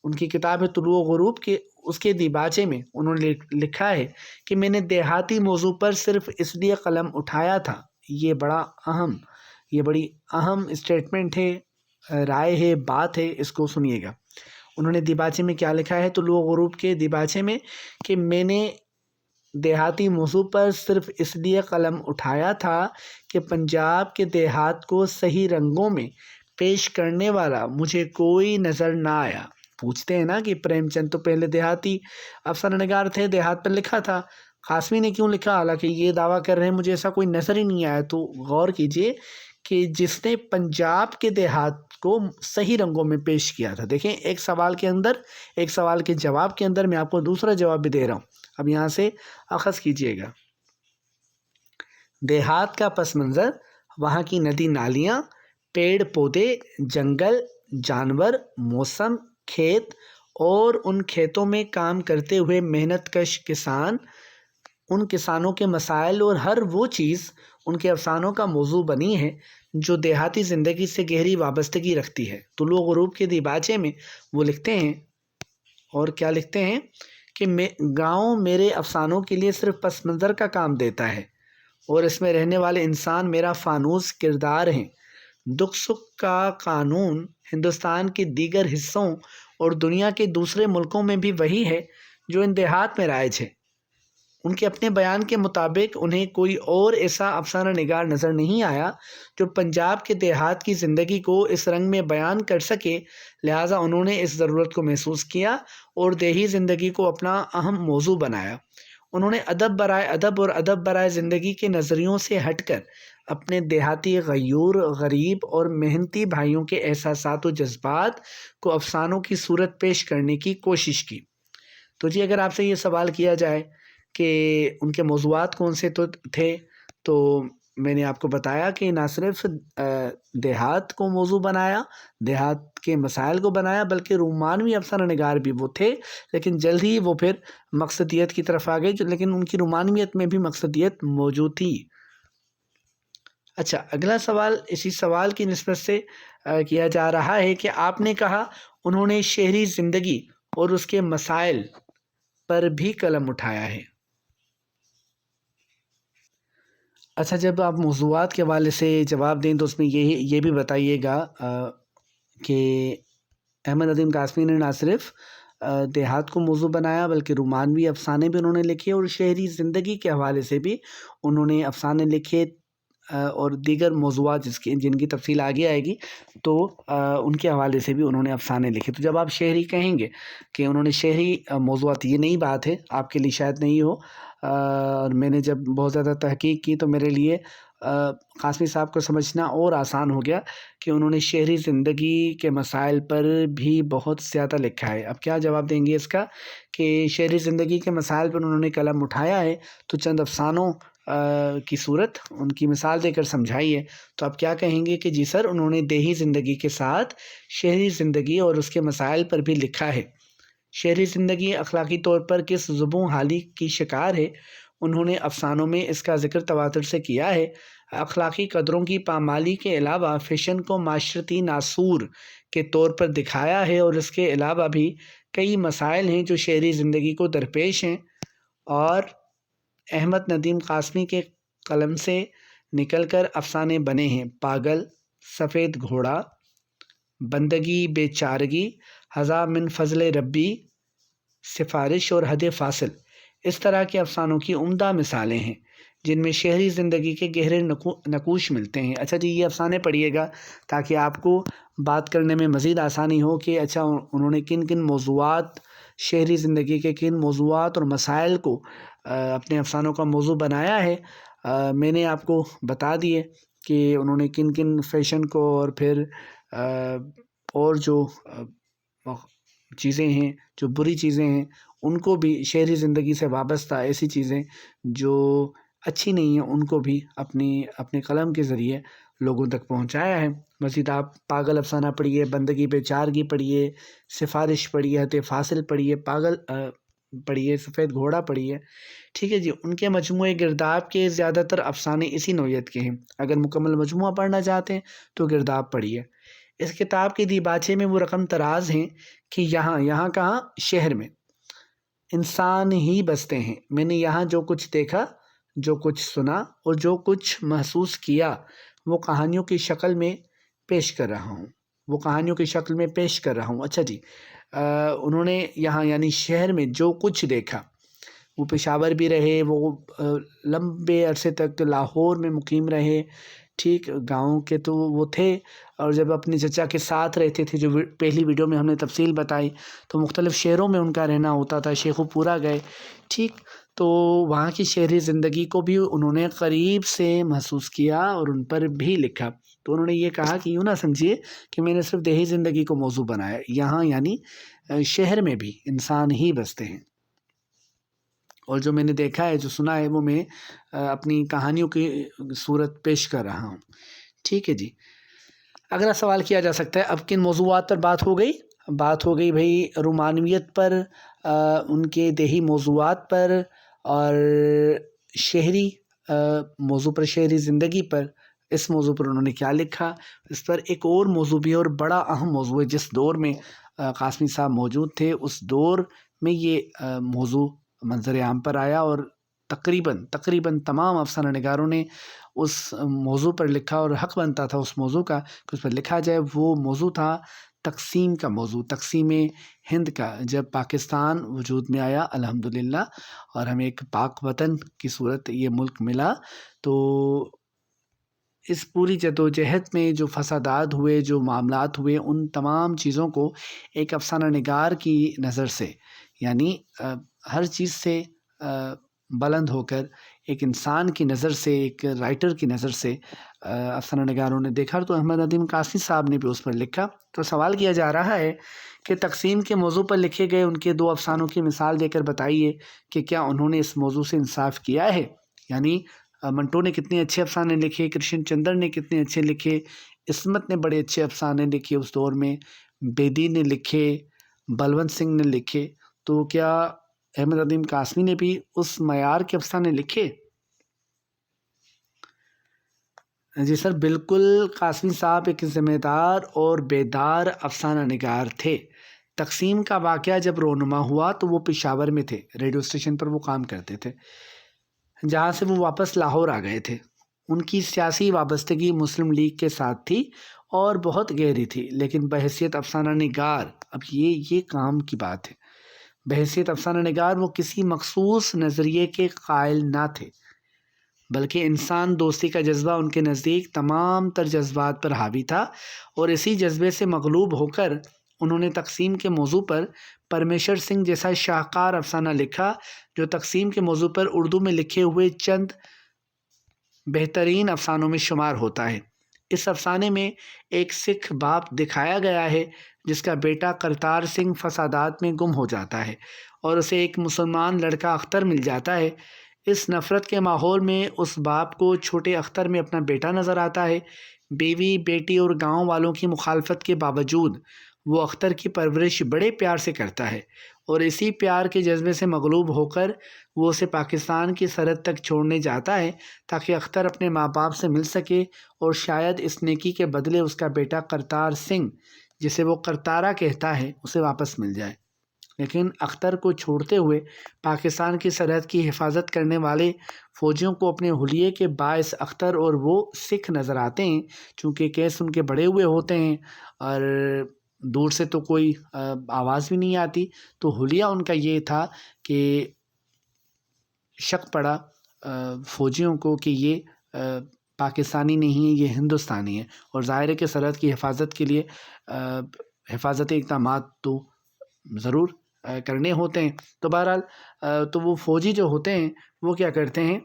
ان کی کتاب ہے طلوع و غروب کے اس کے دیباچے میں انہوں نے لکھا ہے کہ میں نے دیہاتی موضوع پر صرف اس لیے قلم اٹھایا تھا۔ یہ بڑی اہم اسٹیٹمنٹ ہے، رائے ہے، بات ہے، اس کو سنیے گا۔ انہوں نے دیباچے میں کیا لکھا ہے طلوع و غروب کے دیباچے میں کہ میں نے دیہاتی موضوع پر صرف اس لیے قلم اٹھایا تھا کہ پنجاب کے دیہات کو صحیح رنگوں میں پیش کرنے والا مجھے کوئی نظر نہ آیا۔ پوچھتے ہیں نا کہ پریم چند تو پہلے دیہاتی افسانہ نگار تھے، دیہات پر لکھا تھا، قاسمی نے کیوں لکھا حالانکہ یہ دعویٰ کر رہے ہیں مجھے ایسا کوئی نظر ہی نہیں آیا؟ تو غور کیجئے کہ جس نے پنجاب کے دیہات کو صحیح رنگوں میں پیش کیا تھا۔ دیکھیں، ایک سوال کے جواب کے اندر میں آپ کو دوسرا جواب بھی دے رہا ہوں، اب یہاں سے اخذ کیجئے گا۔ دیہات کا پس منظر، وہاں کی ندی نالیاں، پیڑ پودے، جنگل، جانور، موسم، کھیت اور ان کھیتوں میں کام کرتے ہوئے محنت کش کسان، ان کسانوں کے مسائل اور ہر وہ چیز ان کے افسانوں کا موضوع بنی ہے جو دیہاتی زندگی سے گہری وابستگی رکھتی ہے۔ طلوع غروب کے دیباچے میں وہ لکھتے ہیں، اور کیا لکھتے ہیں کہ گاؤں میرے افسانوں کے لیے صرف پس منظر کا کام دیتا ہے اور اس میں رہنے والے انسان میرا فانوس کردار ہیں۔ دکھ سکھ کا قانون ہندوستان کے دیگر حصوں اور دنیا کے دوسرے ملکوں میں بھی وہی ہے جو ان دیہات میں رائج ہے۔ ان کے اپنے بیان کے مطابق انہیں کوئی اور ایسا افسانہ نگار نظر نہیں آیا جو پنجاب کے دیہات کی زندگی کو اس رنگ میں بیان کر سکے، لہٰذا انہوں نے اس ضرورت کو محسوس کیا اور دیہی زندگی کو اپنا اہم موضوع بنایا۔ انہوں نے ادب برائے ادب اور ادب برائے زندگی کے نظریوں سے ہٹ کر اپنے دیہاتی غیور، غریب اور محنتی بھائیوں کے احساسات و جذبات کو افسانوں کی صورت پیش کرنے کی کوشش کی۔ تو جی، اگر آپ سے یہ سوال کیا جائے کہ ان کے موضوعات کون سے تھے، تو میں نے آپ کو بتایا کہ نہ صرف دیہات کو موضوع بنایا، دیہات کے مسائل کو بنایا، بلکہ رومانوی افسانہ نگار بھی وہ تھے، لیکن جلد ہی وہ پھر مقصدیت کی طرف آ گئے، لیکن ان کی رومانویت میں بھی مقصدیت موجود تھی۔ اچھا، اگلا سوال اسی سوال کی نسبت سے کیا جا رہا ہے کہ آپ نے کہا انہوں نے شہری زندگی اور اس کے مسائل پر بھی قلم اٹھایا ہے۔ اچھا، جب آپ موضوعات کے حوالے سے جواب دیں تو اس میں یہ بھی بتائیے گا کہ احمد ندیم قاسمی نے نہ صرف دیہات کو موضوع بنایا بلکہ رومانوی افسانے بھی انہوں نے لکھے اور شہری زندگی کے حوالے سے بھی انہوں نے افسانے لکھے اور دیگر موضوعات جن کی تفصیل آگے آئے گی، تو ان کے حوالے سے بھی انہوں نے افسانے لکھے۔ تو جب آپ شہری کہیں گے کہ انہوں نے شہری موضوعات، یہ نئی بات ہے، آپ کے لیے شاید نہیں ہو، اور میں نے جب بہت زیادہ تحقیق کی تو میرے لیے قاسمی صاحب کو سمجھنا اور آسان ہو گیا کہ انہوں نے شہری زندگی کے مسائل پر بھی بہت زیادہ لکھا ہے۔ اب کیا جواب دیں گے اس کا کہ شہری زندگی کے مسائل پر انہوں نے قلم اٹھایا ہے، تو چند افسانوں کی صورت ان کی مثال دے کر سمجھائیے، تو آپ کیا کہیں گے کہ جی سر انہوں نے دیہی زندگی کے ساتھ شہری زندگی اور اس کے مسائل پر بھی لکھا ہے۔ شہری زندگی اخلاقی طور پر کس زبوں حالی کی شکار ہے، انہوں نے افسانوں میں اس کا ذکر تواتر سے کیا ہے۔ اخلاقی قدروں کی پامالی کے علاوہ فیشن کو معاشرتی ناسور کے طور پر دکھایا ہے، اور اس کے علاوہ بھی کئی مسائل ہیں جو شہری زندگی کو درپیش ہیں اور احمد ندیم قاسمی کے قلم سے نکل کر افسانے بنے ہیں۔ پاگل، سفید گھوڑا، بندگی بے چارگی، ہزا من فضل ربی، سفارش اور حد فاصل اس طرح کے افسانوں کی عمدہ مثالیں ہیں جن میں شہری زندگی کے گہرے نقوش ملتے ہیں۔ اچھا جی، یہ افسانے پڑھیے گا تاکہ آپ کو بات کرنے میں مزید آسانی ہو کہ اچھا انہوں نے کن کن موضوعات، شہری زندگی کے کن موضوعات اور مسائل کو اپنے افسانوں کا موضوع بنایا ہے۔ میں نے آپ کو بتا دیے کہ انہوں نے کن کن فیشن کو اور پھر اور جو چیزیں ہیں، جو بری چیزیں ہیں، ان کو بھی شہری زندگی سے وابستہ ایسی چیزیں جو اچھی نہیں ہیں ان کو بھی اپنے قلم کے ذریعے لوگوں تک پہنچایا ہے۔ مزید آپ پاگل افسانہ پڑھیے، بندگی بے چارگی پڑھیے، سفارش پڑھیے، حد فاصل پڑھیے، پاگل پڑھیے، سفید گھوڑا پڑھیے، ٹھیک ہے جی۔ ان کے مجموعے گرداب کے زیادہ تر افسانے اسی نوعیت کے ہیں۔ اگر مکمل مجموعہ پڑھنا چاہتے ہیں تو گرداب پڑھیے۔ اس کتاب کے دیباچے میں وہ رقم تراز ہیں کہ یہاں کہاں، شہر میں انسان ہی بستے ہیں۔ میں نے یہاں جو کچھ دیکھا، جو کچھ سنا اور جو کچھ محسوس کیا وہ کہانیوں کی شکل میں پیش کر رہا ہوں۔ اچھا جی، انہوں نے یہاں یعنی شہر میں جو کچھ دیکھا، وہ پشاور بھی رہے، وہ لمبے عرصے تک لاہور میں مقیم رہے، ٹھیک، گاؤں کے تو وہ تھے، اور جب اپنے چچا کے ساتھ رہتے تھے، جو پہلی ویڈیو میں ہم نے تفصیل بتائی، تو مختلف شہروں میں ان کا رہنا ہوتا تھا، شیخو پورہ گئے، ٹھیک، تو وہاں کی شہری زندگی کو بھی انہوں نے قریب سے محسوس کیا اور ان پر بھی لکھا۔ تو انہوں نے یہ کہا کہ یوں نہ سمجھیے کہ میں نے صرف دیہی زندگی کو موضوع بنایا، یہاں یعنی شہر میں بھی انسان ہی بستے ہیں، اور جو میں نے دیکھا ہے، جو سنا ہے، وہ میں اپنی کہانیوں کی صورت پیش کر رہا ہوں، ٹھیک ہے جی۔ اگلا سوال کیا جا سکتا ہے، اب کن موضوعات پر بات ہو گئی بھائی رومانویت پر، ان کے دیہی موضوعات پر، اور شہری موضوع پر، شہری زندگی پر، اس موضوع پر انہوں نے کیا لکھا۔ اس پر ایک اور موضوع بھی، اور بڑا اہم موضوع ہے، جس دور میں قاسمی صاحب موجود تھے اس دور میں یہ موضوع منظر عام پر آیا، اور تقریباً تمام افسانہ نگاروں نے اس موضوع پر لکھا، اور حق بنتا تھا اس موضوع کا کہ اس پر لکھا جائے۔ وہ موضوع تھا تقسیم کا موضوع، تقسیم ہند کا، جب پاکستان وجود میں آیا الحمدللہ، اور ہمیں ایک پاک وطن کی صورت یہ ملک ملا، تو اس پوری جدوجہد میں جو فسادات ہوئے، جو معاملات ہوئے، ان تمام چیزوں کو ایک افسانہ نگار کی نظر سے، یعنی ہر چیز سے بلند ہو کر ایک انسان کی نظر سے، ایک رائٹر کی نظر سے افسانہ نگاروں نے دیکھا، تو احمد ندیم قاسمی صاحب نے بھی اس پر لکھا۔ تو سوال کیا جا رہا ہے کہ تقسیم کے موضوع پر لکھے گئے ان کے 2 افسانوں کی مثال دے کر بتائیے کہ کیا انہوں نے اس موضوع سے انصاف کیا ہے۔ یعنی منٹو نے کتنے اچھے افسانے لکھے، کرشن چندر نے کتنے اچھے لکھے، عصمت نے بڑے اچھے افسانے لکھے اس دور میں، بیدی نے لکھے، بلونت سنگھ نے لکھے، تو کیا احمد ندیم قاسمی نے بھی اس معیار کے افسانے لکھے؟ جی سر، بالکل، قاسمی صاحب ایک ذمہ دار اور بیدار افسانہ نگار تھے۔ تقسیم کا واقعہ جب رونما ہوا تو وہ پشاور میں تھے، ریڈیو اسٹیشن پر وہ کام کرتے تھے، جہاں سے وہ واپس لاہور آ گئے تھے۔ ان کی سیاسی وابستگی مسلم لیگ کے ساتھ تھی اور بہت گہری تھی، لیکن بحیثیت افسانہ نگار، اب یہ کام کی بات ہے، بحیثیت افسانہ نگار وہ کسی مخصوص نظریے کے قائل نہ تھے، بلکہ انسان دوستی کا جذبہ ان کے نزدیک تمام تر جذبات پر حاوی تھا، اور اسی جذبے سے مغلوب ہو کر انہوں نے تقسیم کے موضوع پر پرمیشر سنگھ جیسا شاہکار افسانہ لکھا، جو تقسیم کے موضوع پر اردو میں لکھے ہوئے چند بہترین افسانوں میں شمار ہوتا ہے۔ اس افسانے میں ایک سکھ باپ دکھایا گیا ہے جس کا بیٹا کرتار سنگھ فسادات میں گم ہو جاتا ہے اور اسے ایک مسلمان لڑکا اختر مل جاتا ہے۔ اس نفرت کے ماحول میں اس باپ کو چھوٹے اختر میں اپنا بیٹا نظر آتا ہے۔ بیوی، بیٹی اور گاؤں والوں کی مخالفت کے باوجود وہ اختر کی پرورش بڑے پیار سے کرتا ہے، اور اسی پیار کے جذبے سے مغلوب ہو کر وہ اسے پاکستان کی سرحد تک چھوڑنے جاتا ہے تاکہ اختر اپنے ماں باپ سے مل سکے اور شاید اس نیکی کے بدلے اس کا بیٹا کرتار سنگھ، جسے وہ کرتارا کہتا ہے، اسے واپس مل جائے۔ لیکن اختر کو چھوڑتے ہوئے پاکستان کی سرحد کی حفاظت کرنے والے فوجیوں کو اپنے حلیے کے باعث اختر اور وہ سکھ نظر آتے ہیں، چونکہ کیس ان کے بڑے ہوئے ہوتے ہیں اور دور سے تو کوئی آواز بھی نہیں آتی، تو حلیہ ان کا یہ تھا کہ شک پڑا فوجیوں کو کہ یہ پاکستانی نہیں ہے، یہ ہندوستانی ہے، اور ظاہر ہے کہ سرحد کی حفاظت کے لیے حفاظتی اقدامات تو ضرور کرنے ہوتے ہیں۔ تو بہرحال تو وہ فوجی جو ہوتے ہیں وہ کیا کرتے ہیں،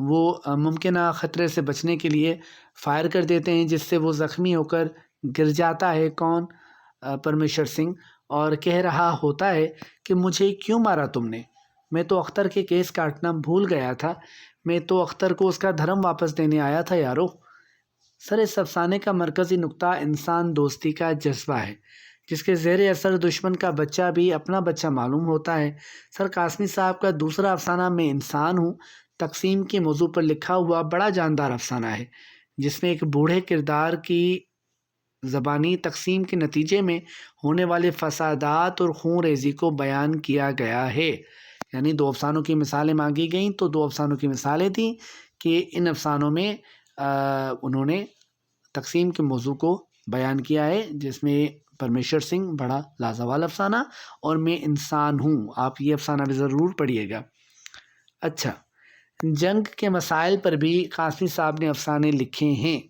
وہ ممکنہ خطرے سے بچنے کے لیے فائر کر دیتے ہیں، جس سے وہ زخمی ہو کر گر جاتا ہے کون، پرمیشر سنگھ، اور کہہ رہا ہوتا ہے کہ مجھے کیوں مارا تم نے، میں تو اختر کے کیس کاٹنا بھول گیا تھا، میں تو اختر کو اس کا دھرم واپس دینے آیا تھا یارو۔ سر، اس افسانے کا مرکزی نقطہ انسان دوستی کا جذبہ ہے، جس کے زیر اثر دشمن کا بچہ بھی اپنا بچہ معلوم ہوتا ہے۔ سر قاسمی صاحب کا دوسرا افسانہ میں انسان ہوں تقسیم کے موضوع پر لکھا ہوا بڑا جاندار افسانہ ہے، جس میں ایک بوڑھے کردار کی زبانی تقسیم کے نتیجے میں ہونے والے فسادات اور خون ریزی کو بیان کیا گیا ہے۔ یعنی دو افسانوں کی مثالیں مانگی گئیں تو دو افسانوں کی مثالیں تھیں کہ ان افسانوں میں انہوں نے تقسیم کے موضوع کو بیان کیا ہے، جس میں پرمیشر سنگھ بڑا لازوال افسانہ اور میں انسان ہوں، آپ یہ افسانہ بھی ضرور پڑھیے گا۔ اچھا، جنگ کے مسائل پر بھی قاسمی صاحب نے افسانے لکھے ہیں،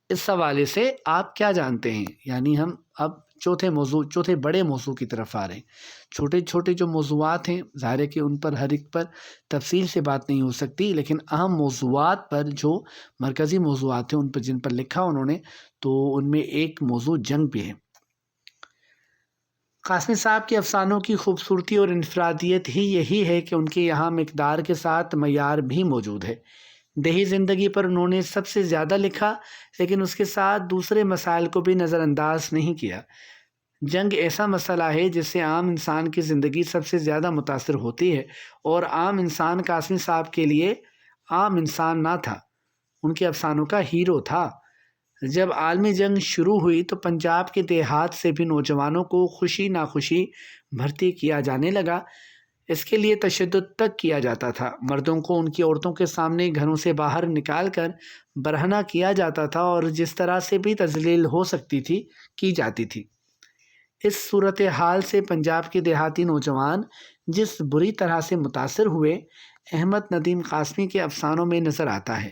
اس حوالے سے آپ کیا جانتے ہیں؟ یعنی ہم اب چوتھے بڑے موضوع کی طرف آ رہے ہیں۔ چھوٹے چھوٹے جو موضوعات ہیں ظاہر ہے کہ ان پر ہر ایک پر تفصیل سے بات نہیں ہو سکتی، لیکن اہم موضوعات پر جو مرکزی موضوعات ہیں ان پر جن پر لکھا انہوں نے، تو ان میں ایک موضوع جنگ بھی ہے۔ قاسمی صاحب کے افسانوں کی خوبصورتی اور انفرادیت ہی یہی ہے کہ ان کے یہاں مقدار کے ساتھ معیار بھی موجود ہے۔ دیہی زندگی پر انہوں نے سب سے زیادہ لکھا، لیکن اس کے ساتھ دوسرے مسائل کو بھی نظر انداز نہیں کیا۔ جنگ ایسا مسئلہ ہے جس سے عام انسان کی زندگی سب سے زیادہ متاثر ہوتی ہے، اور عام انسان قاسمی صاحب کے لیے عام انسان نہ تھا، ان کے افسانوں کا ہیرو تھا۔ جب عالمی جنگ شروع ہوئی تو پنجاب کے دیہات سے بھی نوجوانوں کو خوشی ناخوشی بھرتی کیا جانے لگا۔ اس کے لیے تشدد تک کیا جاتا تھا، مردوں کو ان کی عورتوں کے سامنے گھروں سے باہر نکال کر برہنہ کیا جاتا تھا، اور جس طرح سے بھی تذلیل ہو سکتی تھی کی جاتی تھی۔ اس صورتحال سے پنجاب کے دیہاتی نوجوان جس بری طرح سے متاثر ہوئے، احمد ندیم قاسمی کے افسانوں میں نظر آتا ہے۔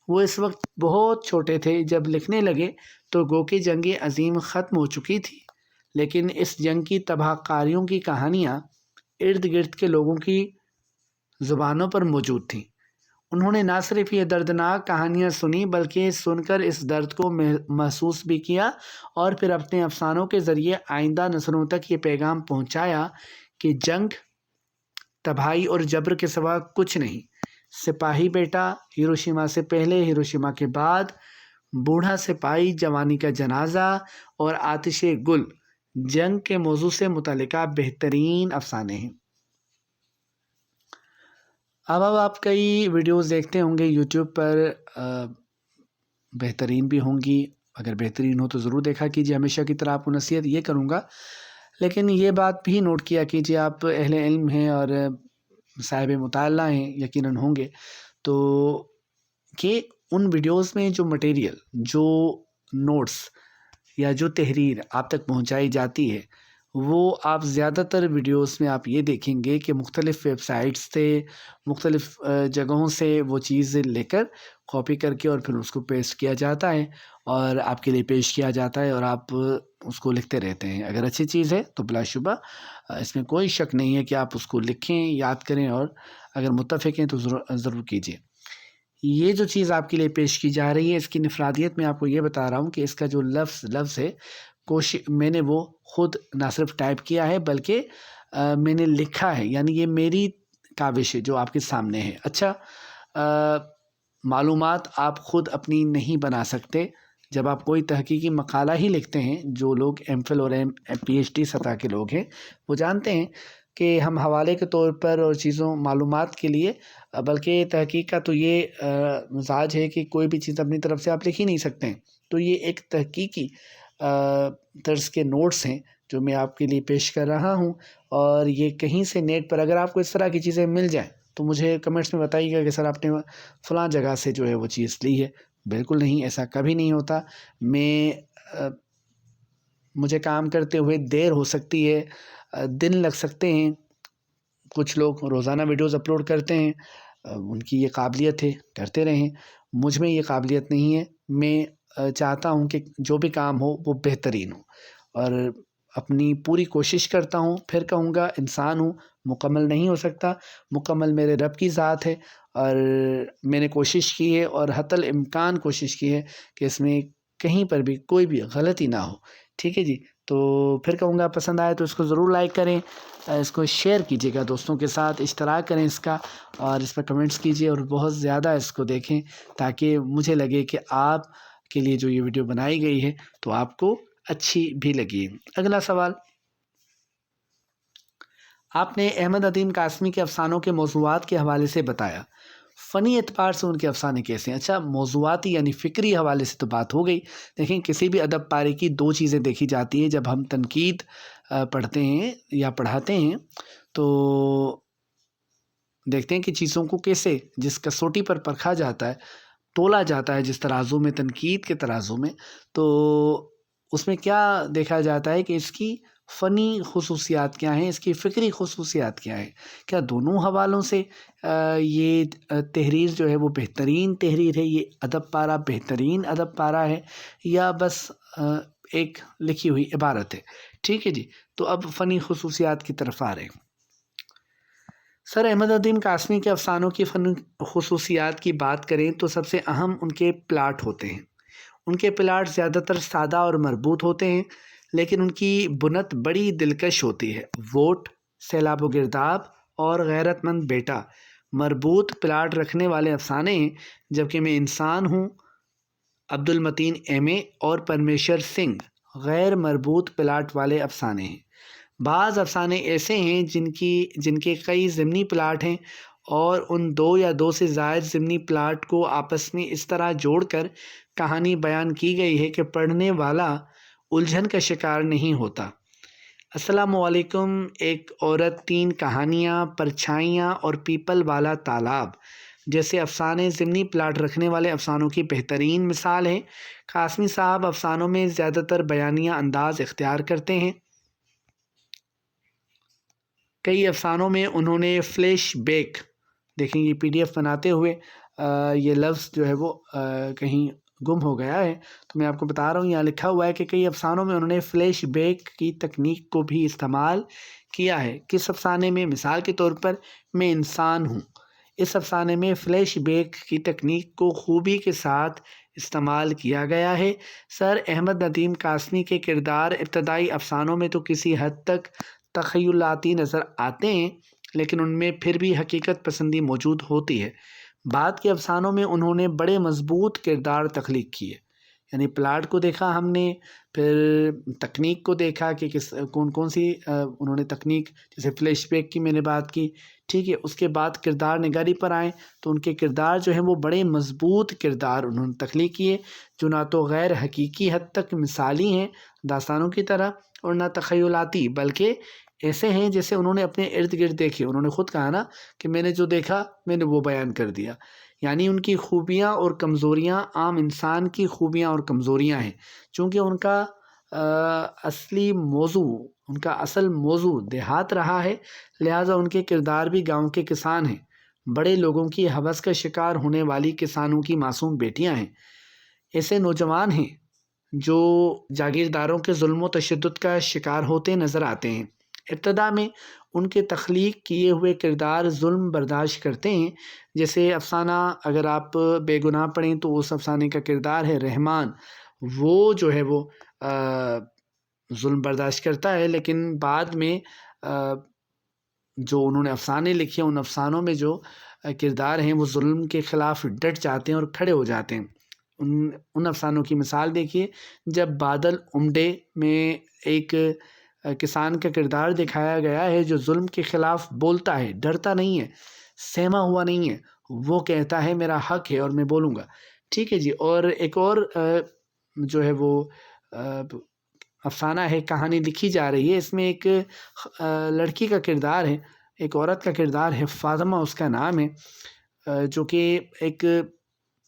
وہ اس وقت بہت چھوٹے تھے جب لکھنے لگے تو گو کہ جنگ عظیم ختم ہو چکی تھی، لیکن اس جنگ کی تباہ کاریوں کی کہانیاں ارد گرد کے لوگوں کی زبانوں پر موجود تھیں۔ انہوں نے نہ صرف یہ دردناک کہانیاں سنی بلکہ سن کر اس درد کو محسوس بھی کیا، اور پھر اپنے افسانوں کے ذریعے آئندہ نسلوں تک یہ پیغام پہنچایا کہ جنگ تباہی اور جبر کے سوا کچھ نہیں۔ سپاہی بیٹا، ہیروشیما سے پہلے، ہیروشیما کے بعد، بوڑھا سپاہی، جوانی کا جنازہ اور آتش گل جنگ کے موضوع سے متعلقہ بہترین افسانے ہیں۔ اب آپ کئی ویڈیوز دیکھتے ہوں گے یوٹیوب پر، بہترین بھی ہوں گی، اگر بہترین ہو تو ضرور دیکھا کیجیے۔ ہمیشہ کی طرح آپ کو نصیحت یہ کروں گا، لیکن یہ بات بھی نوٹ کیا کیجیے، آپ اہل علم ہیں اور صاحب مطالعہ ہیں، یقیناً ہوں گے، تو کہ ان ویڈیوز میں جو مٹیریل، جو نوٹس یا جو تحریر آپ تک پہنچائی جاتی ہے، وہ آپ زیادہ تر ویڈیوز میں آپ یہ دیکھیں گے کہ مختلف ویب سائٹس سے، مختلف جگہوں سے وہ چیز لے کر کاپی کر کے اور پھر اس کو پیسٹ کیا جاتا ہے اور آپ کے لیے پیش کیا جاتا ہے، اور آپ اس کو لکھتے رہتے ہیں۔ اگر اچھی چیز ہے تو بلا شبہ اس میں کوئی شک نہیں ہے کہ آپ اس کو لکھیں، یاد کریں، اور اگر متفق ہیں تو ضرور کیجیے۔ یہ جو چیز آپ کے لیے پیش کی جا رہی ہے، اس کی انفرادیت میں آپ کو یہ بتا رہا ہوں کہ اس کا جو لفظ ہے، میں نے وہ خود نہ صرف ٹائپ کیا ہے بلکہ میں نے لکھا ہے، یعنی یہ میری کاوش جو آپ کے سامنے ہے۔ اچھا، معلومات آپ خود اپنی نہیں بنا سکتے۔ جب آپ کوئی تحقیقی مقالہ ہی لکھتے ہیں، جو لوگ ایم فل اور پی ایچ ڈی سطح کے لوگ ہیں وہ جانتے ہیں کہ ہم حوالے کے طور پر اور چیزوں معلومات کے لیے، بلکہ تحقیق کا تو یہ مزاج ہے کہ کوئی بھی چیز اپنی طرف سے آپ لکھ ہی نہیں سکتے ہیں۔ تو یہ ایک تحقیقی طرز کے نوٹس ہیں جو میں آپ کے لیے پیش کر رہا ہوں، اور یہ کہیں سے نیٹ پر اگر آپ کو اس طرح کی چیزیں مل جائیں تو مجھے کمنٹس میں بتائیے گا کہ سر آپ نے فلاں جگہ سے جو ہے وہ چیز لی ہے۔ بالکل نہیں، ایسا کبھی نہیں ہوتا۔ مجھے کام کرتے ہوئے دیر ہو سکتی ہے، دن لگ سکتے ہیں۔ کچھ لوگ روزانہ ویڈیوز اپلوڈ کرتے ہیں، ان کی یہ قابلیت ہے، کرتے رہیں۔ مجھ میں یہ قابلیت نہیں ہے۔ میں چاہتا ہوں کہ جو بھی کام ہو وہ بہترین ہو، اور اپنی پوری کوشش کرتا ہوں۔ پھر کہوں گا انسان ہوں، مکمل نہیں ہو سکتا، مکمل میرے رب کی ذات ہے، اور میں نے کوشش کی ہے اور حتی الامکان کوشش کی ہے کہ اس میں کہیں پر بھی کوئی بھی غلطی نہ ہو۔ ٹھیک ہے جی، تو پھر کہوں گا پسند آئے تو اس کو ضرور لائک کریں، اس کو شیئر کیجیے گا دوستوں کے ساتھ، اشتراک کریں اس کا، اور اس پر کمنٹس کیجیے، اور بہت زیادہ اس کو دیکھیں تاکہ مجھے لگے کہ آپ کے لیے جو یہ ویڈیو بنائی گئی ہے تو آپ کو اچھی بھی لگی۔ اگلا سوال، آپ نے احمد ندیم قاسمی کے افسانوں کے موضوعات کے حوالے سے بتایا، فنی اعتبار سے ان کے افسانے کیسے ہیں؟ اچھا، موضوعاتی یعنی فکری حوالے سے تو بات ہو گئی۔ دیکھیں، کسی بھی ادب پارے کی دو چیزیں دیکھی جاتی ہیں جب ہم تنقید پڑھتے ہیں یا پڑھاتے ہیں، تو دیکھتے ہیں کہ چیزوں کو کیسے، جس کسوٹی پر پرکھا جاتا ہے، تولا جاتا ہے، جس ترازو میں، تنقید کے ترازو میں، تو اس میں کیا دیکھا جاتا ہے کہ اس کی فنی خصوصیات کیا ہیں، اس کی فکری خصوصیات کیا ہیں۔ کیا دونوں حوالوں سے یہ تحریر جو ہے وہ بہترین تحریر ہے، یہ ادب پارہ بہترین ادب پارہ ہے، یا بس ایک لکھی ہوئی عبارت ہے؟ ٹھیک ہے جی، تو اب فنی خصوصیات کی طرف آ رہے ہیں۔ سر احمد ندیم قاسمی کے افسانوں کی فنی خصوصیات کی بات کریں تو سب سے اہم ان کے پلاٹ ہوتے ہیں۔ ان کے پلاٹ زیادہ تر سادہ اور مربوط ہوتے ہیں، لیکن ان کی بنت بڑی دلکش ہوتی ہے۔ ووٹ، سیلاب و گرداب اور غیرت مند بیٹا مربوط پلاٹ رکھنے والے افسانے ہیں، جبکہ میں انسان ہوں، عبد المتین ایم اے اور پرمیشر سنگھ غیر مربوط پلاٹ والے افسانے ہیں۔ بعض افسانے ایسے ہیں جن کے کئی ضمنی پلاٹ ہیں، اور ان دو یا دو سے زائد ضمنی پلاٹ کو آپس میں اس طرح جوڑ کر کہانی بیان کی گئی ہے کہ پڑھنے والا الجھن کا شکار نہیں ہوتا۔ السلام علیکم، ایک عورت، تین کہانیاں، پرچھائیاں اور پیپل والا تالاب جیسے افسانے ضمنی پلاٹ رکھنے والے افسانوں کی بہترین مثال ہیں۔ قاسمی صاحب افسانوں میں زیادہ تر بیانیہ انداز اختیار کرتے ہیں۔ کئی افسانوں میں انہوں نے فلیش بیک، دیکھیں یہ پی ڈی ایف بناتے ہوئے یہ لفظ جو ہے وہ کہیں گم ہو گیا ہے، تو میں آپ کو بتا رہا ہوں، یہاں لکھا ہوا ہے کہ کئی افسانوں میں انہوں نے فلیش بیک کی تکنیک کو بھی استعمال کیا ہے۔ کس افسانے میں؟ مثال کے طور پر میں انسان ہوں، اس افسانے میں فلیش بیک کی تکنیک کو خوبی کے ساتھ استعمال کیا گیا ہے۔ سر احمد ندیم قاسمی کے کردار ابتدائی افسانوں میں تو کسی حد تک تخیلاتی نظر آتے ہیں، لیکن ان میں پھر بھی حقیقت پسندی موجود ہوتی ہے۔ بعد کے افسانوں میں انہوں نے بڑے مضبوط کردار تخلیق کیے، یعنی پلاٹ کو دیکھا ہم نے، پھر تکنیک کو دیکھا کہ کون سی انہوں نے تکنیک، جیسے فلیش بیک کی میں نے بات کی، ٹھیک ہے، اس کے بعد کردار نگاری پر آئیں تو ان کے کردار جو ہیں وہ بڑے مضبوط کردار انہوں نے تخلیق کیے، جو نہ تو غیر حقیقی حد تک مثالی ہیں داستانوں کی طرح، اور نہ تخیلاتی، بلکہ ایسے ہیں جیسے انہوں نے اپنے ارد گرد دیکھے۔ انہوں نے خود کہا نا کہ میں نے جو دیکھا میں نے وہ بیان کر دیا، یعنی ان کی خوبیاں اور کمزوریاں عام انسان کی خوبیاں اور کمزوریاں ہیں۔ چونکہ ان کا اصل موضوع دیہات رہا ہے، لہٰذا ان کے کردار بھی گاؤں کے کسان ہیں، بڑے لوگوں کی ہوس کا شکار ہونے والی کسانوں کی معصوم بیٹیاں ہیں، ایسے نوجوان ہیں جو جاگیرداروں کے ظلم و تشدد کا شکار ہوتے نظر آتے ہیں۔ ابتدا میں ان کے تخلیق کیے ہوئے کردار ظلم برداشت کرتے ہیں، جیسے افسانہ اگر آپ بے گناہ پڑھیں تو اس افسانے کا کردار ہے رحمان، وہ جو ہے وہ ظلم برداشت کرتا ہے، لیکن بعد میں جو انہوں نے افسانے لکھے ان افسانوں میں جو کردار ہیں وہ ظلم کے خلاف ڈٹ جاتے ہیں اور کھڑے ہو جاتے ہیں۔ ان افسانوں کی مثال دیکھیے، جب بادل امڈے میں ایک کسان کا کردار دکھایا گیا ہے جو ظلم کے خلاف بولتا ہے، ڈرتا نہیں ہے، سہما ہوا نہیں ہے، وہ کہتا ہے میرا حق ہے اور میں بولوں گا۔ ٹھیک ہے جی، اور ایک اور جو ہے وہ افسانہ ہے، کہانی لکھی جا رہی ہے، اس میں ایک لڑکی کا کردار ہے، ایک عورت کا کردار ہے، فاطمہ اس کا نام ہے، جو کہ ایک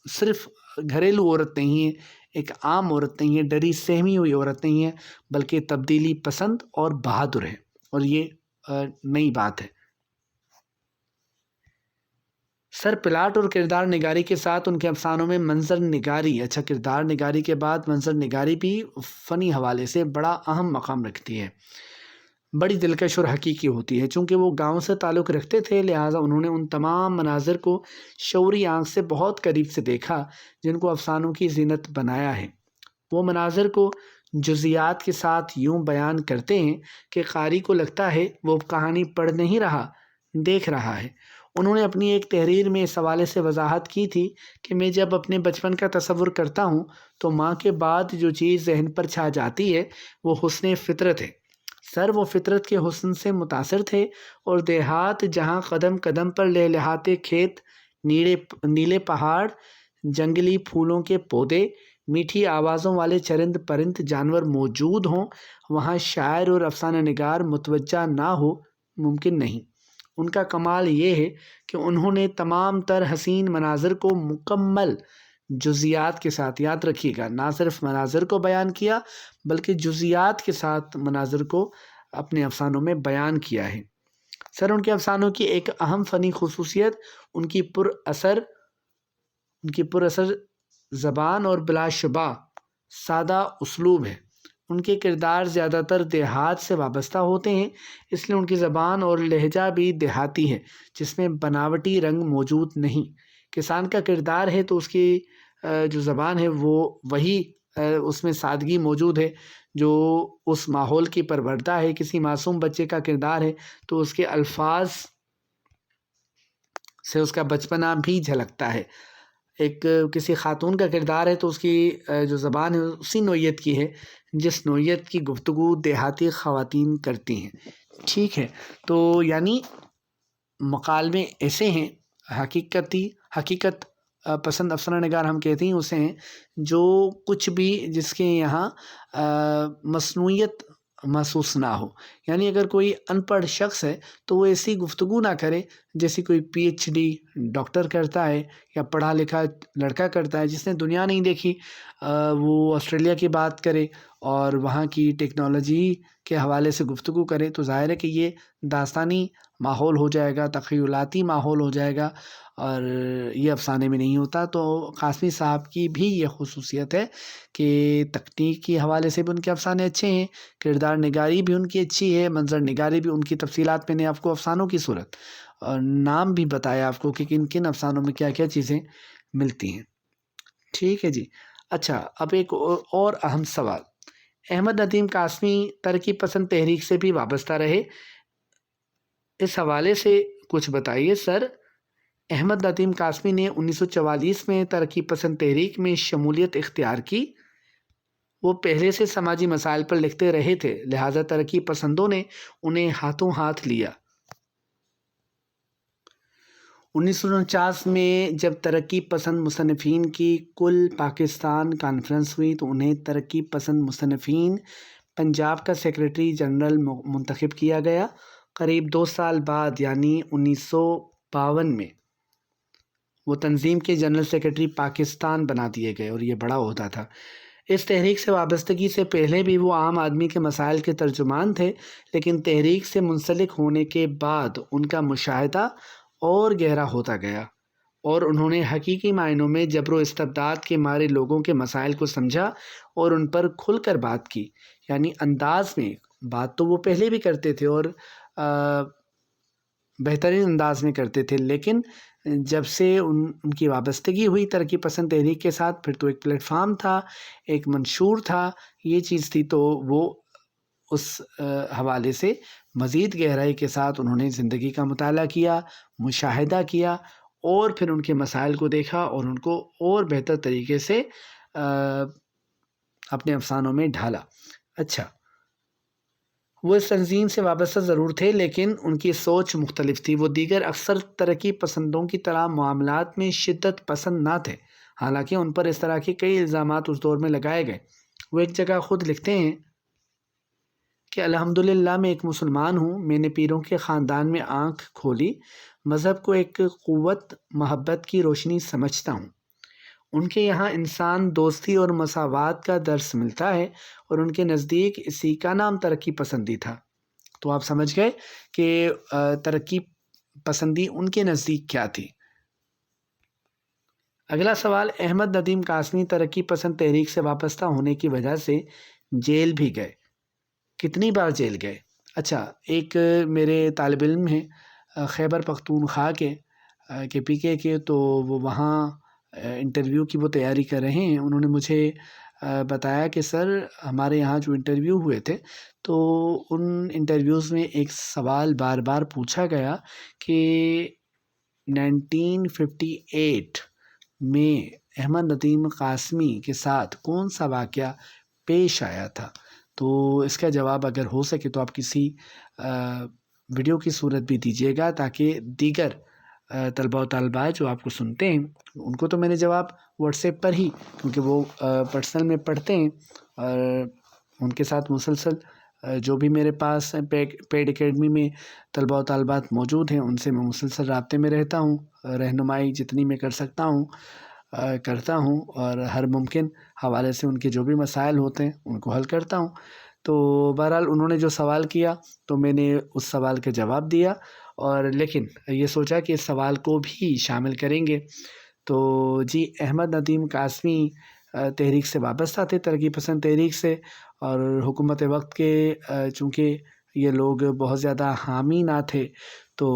صرف گھریلو عورت نہیں ہے، ایک عام عورت نہیں ہے، ڈری سہمی ہوئی عورت نہیں ہے، بلکہ تبدیلی پسند اور بہادر ہے، اور یہ نئی بات ہے۔ سر پلاٹ اور کردار نگاری کے ساتھ ان کے افسانوں میں منظر نگاری، اچھا کردار نگاری کے بعد منظر نگاری بھی فنی حوالے سے بڑا اہم مقام رکھتی ہے، بڑی دلکش اور حقیقی ہوتی ہے۔ چونکہ وہ گاؤں سے تعلق رکھتے تھے، لہٰذا انہوں نے ان تمام مناظر کو شعوری آنکھ سے بہت قریب سے دیکھا جن کو افسانوں کی زینت بنایا ہے۔ وہ مناظر کو جزیات کے ساتھ یوں بیان کرتے ہیں کہ قاری کو لگتا ہے وہ کہانی پڑھ نہیں رہا، دیکھ رہا ہے۔ انہوں نے اپنی ایک تحریر میں اس حوالے سے وضاحت کی تھی کہ میں جب اپنے بچپن کا تصور کرتا ہوں تو ماں کے بعد جو چیز ذہن پر چھا جاتی ہے وہ حسن فطرت ہے۔ سر وہ فطرت کے حسن سے متاثر تھے، اور دیہات جہاں قدم قدم پر لہلہاتے کھیت، نیلے پہاڑ، جنگلی پھولوں کے پودے، میٹھی آوازوں والے چرند پرند جانور موجود ہوں، وہاں شاعر اور افسانہ نگار متوجہ نہ ہو ممکن نہیں۔ ان کا کمال یہ ہے کہ انہوں نے تمام تر حسین مناظر کو مکمل جزیات کے ساتھ، یاد رکھیے گا، نہ صرف مناظر کو بیان کیا بلکہ جزیات کے ساتھ مناظر کو اپنے افسانوں میں بیان کیا ہے۔ سر ان کے افسانوں کی ایک اہم فنی خصوصیت ان کی پر اثر زبان اور بلا شبہ سادہ اسلوب ہے۔ ان کے کردار زیادہ تر دیہات سے وابستہ ہوتے ہیں، اس لیے ان کی زبان اور لہجہ بھی دیہاتی ہے، جس میں بناوٹی رنگ موجود نہیں۔ کسان کا کردار ہے تو اس کی جو زبان ہے وہ وہی، اس میں سادگی موجود ہے جو اس ماحول کی پروردہ ہے۔ کسی معصوم بچے کا کردار ہے تو اس کے الفاظ سے اس کا بچپنا بھی جھلکتا ہے۔ ایک کسی خاتون کا کردار ہے تو اس کی جو زبان ہے اسی نوعیت کی ہے جس نوعیت کی گفتگو دیہاتی خواتین کرتی ہیں۔ ٹھیک ہے، تو یعنی مکالمے ایسے ہیں، حقیقت پسند افسانہ نگار ہم کہتے ہیں اسے ہیں جو کچھ بھی جس کے یہاں مصنوعیت محسوس نہ ہو۔ یعنی اگر کوئی ان پڑھ شخص ہے تو وہ ایسی گفتگو نہ کرے جیسے کوئی پی ایچ ڈی ڈاکٹر کرتا ہے یا پڑھا لکھا لڑکا کرتا ہے جس نے دنیا نہیں دیکھی، وہ آسٹریلیا کی بات کرے اور وہاں کی ٹیکنالوجی کے حوالے سے گفتگو کرے، تو ظاہر ہے کہ یہ داستانی ماحول ہو جائے گا، تخیلاتی ماحول ہو جائے گا، اور یہ افسانے میں نہیں ہوتا۔ تو قاسمی صاحب کی بھی یہ خصوصیت ہے کہ تکنیک کے حوالے سے بھی ان کے افسانے اچھے ہیں، کردار نگاری بھی ان کی اچھی ہے، منظر نگاری بھی ان کی تفصیلات میں نے آپ کو افسانوں کی صورت اور نام بھی بتایا آپ کو کہ کن کن افسانوں میں کیا کیا چیزیں ملتی ہیں۔ ٹھیک ہے جی، اچھا اب ایک اور اہم سوال، احمد ندیم قاسمی ترقی پسند تحریک سے بھی وابستہ رہے، اس حوالے سے کچھ بتائیے سر۔ احمد ندیم قاسمی نے 1944 میں ترقی پسند تحریک میں شمولیت اختیار کی۔ وہ پہلے سے سماجی مسائل پر لکھتے رہے تھے، لہٰذا ترقی پسندوں نے انہیں ہاتھوں ہاتھ لیا۔ 1949 میں جب ترقی پسند مصنفین کی کل پاکستان کانفرنس ہوئی تو انہیں ترقی پسند مصنفین پنجاب کا سیکریٹری جنرل منتخب کیا گیا۔ قریب 2 سال بعد یعنی 1952 میں وہ تنظیم کے جنرل سیکریٹری پاکستان بنا دیے گئے، اور یہ بڑا عہدہ تھا۔ اس تحریک سے وابستگی سے پہلے بھی وہ عام آدمی کے مسائل کے ترجمان تھے، لیکن تحریک سے منسلک ہونے کے بعد ان کا مشاہدہ اور گہرا ہوتا گیا، اور انہوں نے حقیقی معنوں میں جبر و استبداد کے مارے لوگوں کے مسائل کو سمجھا اور ان پر کھل کر بات کی۔ یعنی انداز میں بات تو وہ پہلے بھی کرتے تھے اور بہترین انداز میں کرتے تھے، لیکن جب سے ان کی وابستگی ہوئی ترقی پسند تحریک کے ساتھ، پھر تو ایک پلیٹ فارم تھا، ایک منشور تھا، یہ چیز تھی، تو وہ اس حوالے سے مزید گہرائی کے ساتھ انہوں نے زندگی کا مطالعہ کیا، مشاہدہ کیا اور پھر ان کے مسائل کو دیکھا اور ان کو اور بہتر طریقے سے اپنے افسانوں میں ڈھالا۔ اچھا، وہ اس تنظیم سے وابستہ ضرور تھے لیکن ان کی سوچ مختلف تھی۔ وہ دیگر اکثر ترقی پسندوں کی طرح معاملات میں شدت پسند نہ تھے، حالانکہ ان پر اس طرح کے کئی الزامات اس دور میں لگائے گئے۔ وہ ایک جگہ خود لکھتے ہیں کہ الحمدللہ میں ایک مسلمان ہوں، میں نے پیروں کے خاندان میں آنکھ کھولی، مذہب کو ایک قوت محبت کی روشنی سمجھتا ہوں۔ ان کے یہاں انسان دوستی اور مساوات کا درس ملتا ہے اور ان کے نزدیک اسی کا نام ترقی پسندی تھا۔ تو آپ سمجھ گئے کہ ترقی پسندی ان کے نزدیک کیا تھی۔ اگلا سوال، احمد ندیم قاسمی ترقی پسند تحریک سے وابستہ ہونے کی وجہ سے جیل بھی گئے، کتنی بار جیل گئے؟ اچھا، ایک میرے طالب علم ہیں خیبر پختونخوا کے پی کے، تو وہ وہاں انٹرویو کی وہ تیاری کر رہے ہیں۔ انہوں نے مجھے بتایا کہ سر ہمارے یہاں جو انٹرویو ہوئے تھے تو ان انٹرویوز میں ایک سوال بار بار پوچھا گیا کہ 1958 میں احمد ندیم قاسمی کے ساتھ کون سا واقعہ پیش آیا تھا؟ تو اس کا جواب اگر ہو سکے تو آپ کسی ویڈیو کی صورت بھی دیجیے گا تاکہ دیگر طلبہ و طالبات جو آپ کو سنتے ہیں ان کو تو میں نے جواب واٹس ایپ پر ہی، کیونکہ وہ پرسنل میں پڑھتے ہیں اور ان کے ساتھ مسلسل جو بھی میرے پاس پیڈ اکیڈمی میں طلبہ و طالبات موجود ہیں ان سے میں مسلسل رابطے میں رہتا ہوں، رہنمائی جتنی میں کر سکتا ہوں کرتا ہوں اور ہر ممکن حوالے سے ان کے جو بھی مسائل ہوتے ہیں ان کو حل کرتا ہوں۔ تو بہرحال انہوں نے جو سوال کیا تو میں نے اس سوال کا جواب دیا، اور لیکن یہ سوچا کہ اس سوال کو بھی شامل کریں گے۔ تو جی، احمد ندیم قاسمی تحریک سے وابستہ تھے، ترقی پسند تحریک سے، اور حکومت وقت کے چونکہ یہ لوگ بہت زیادہ حامی نہ تھے تو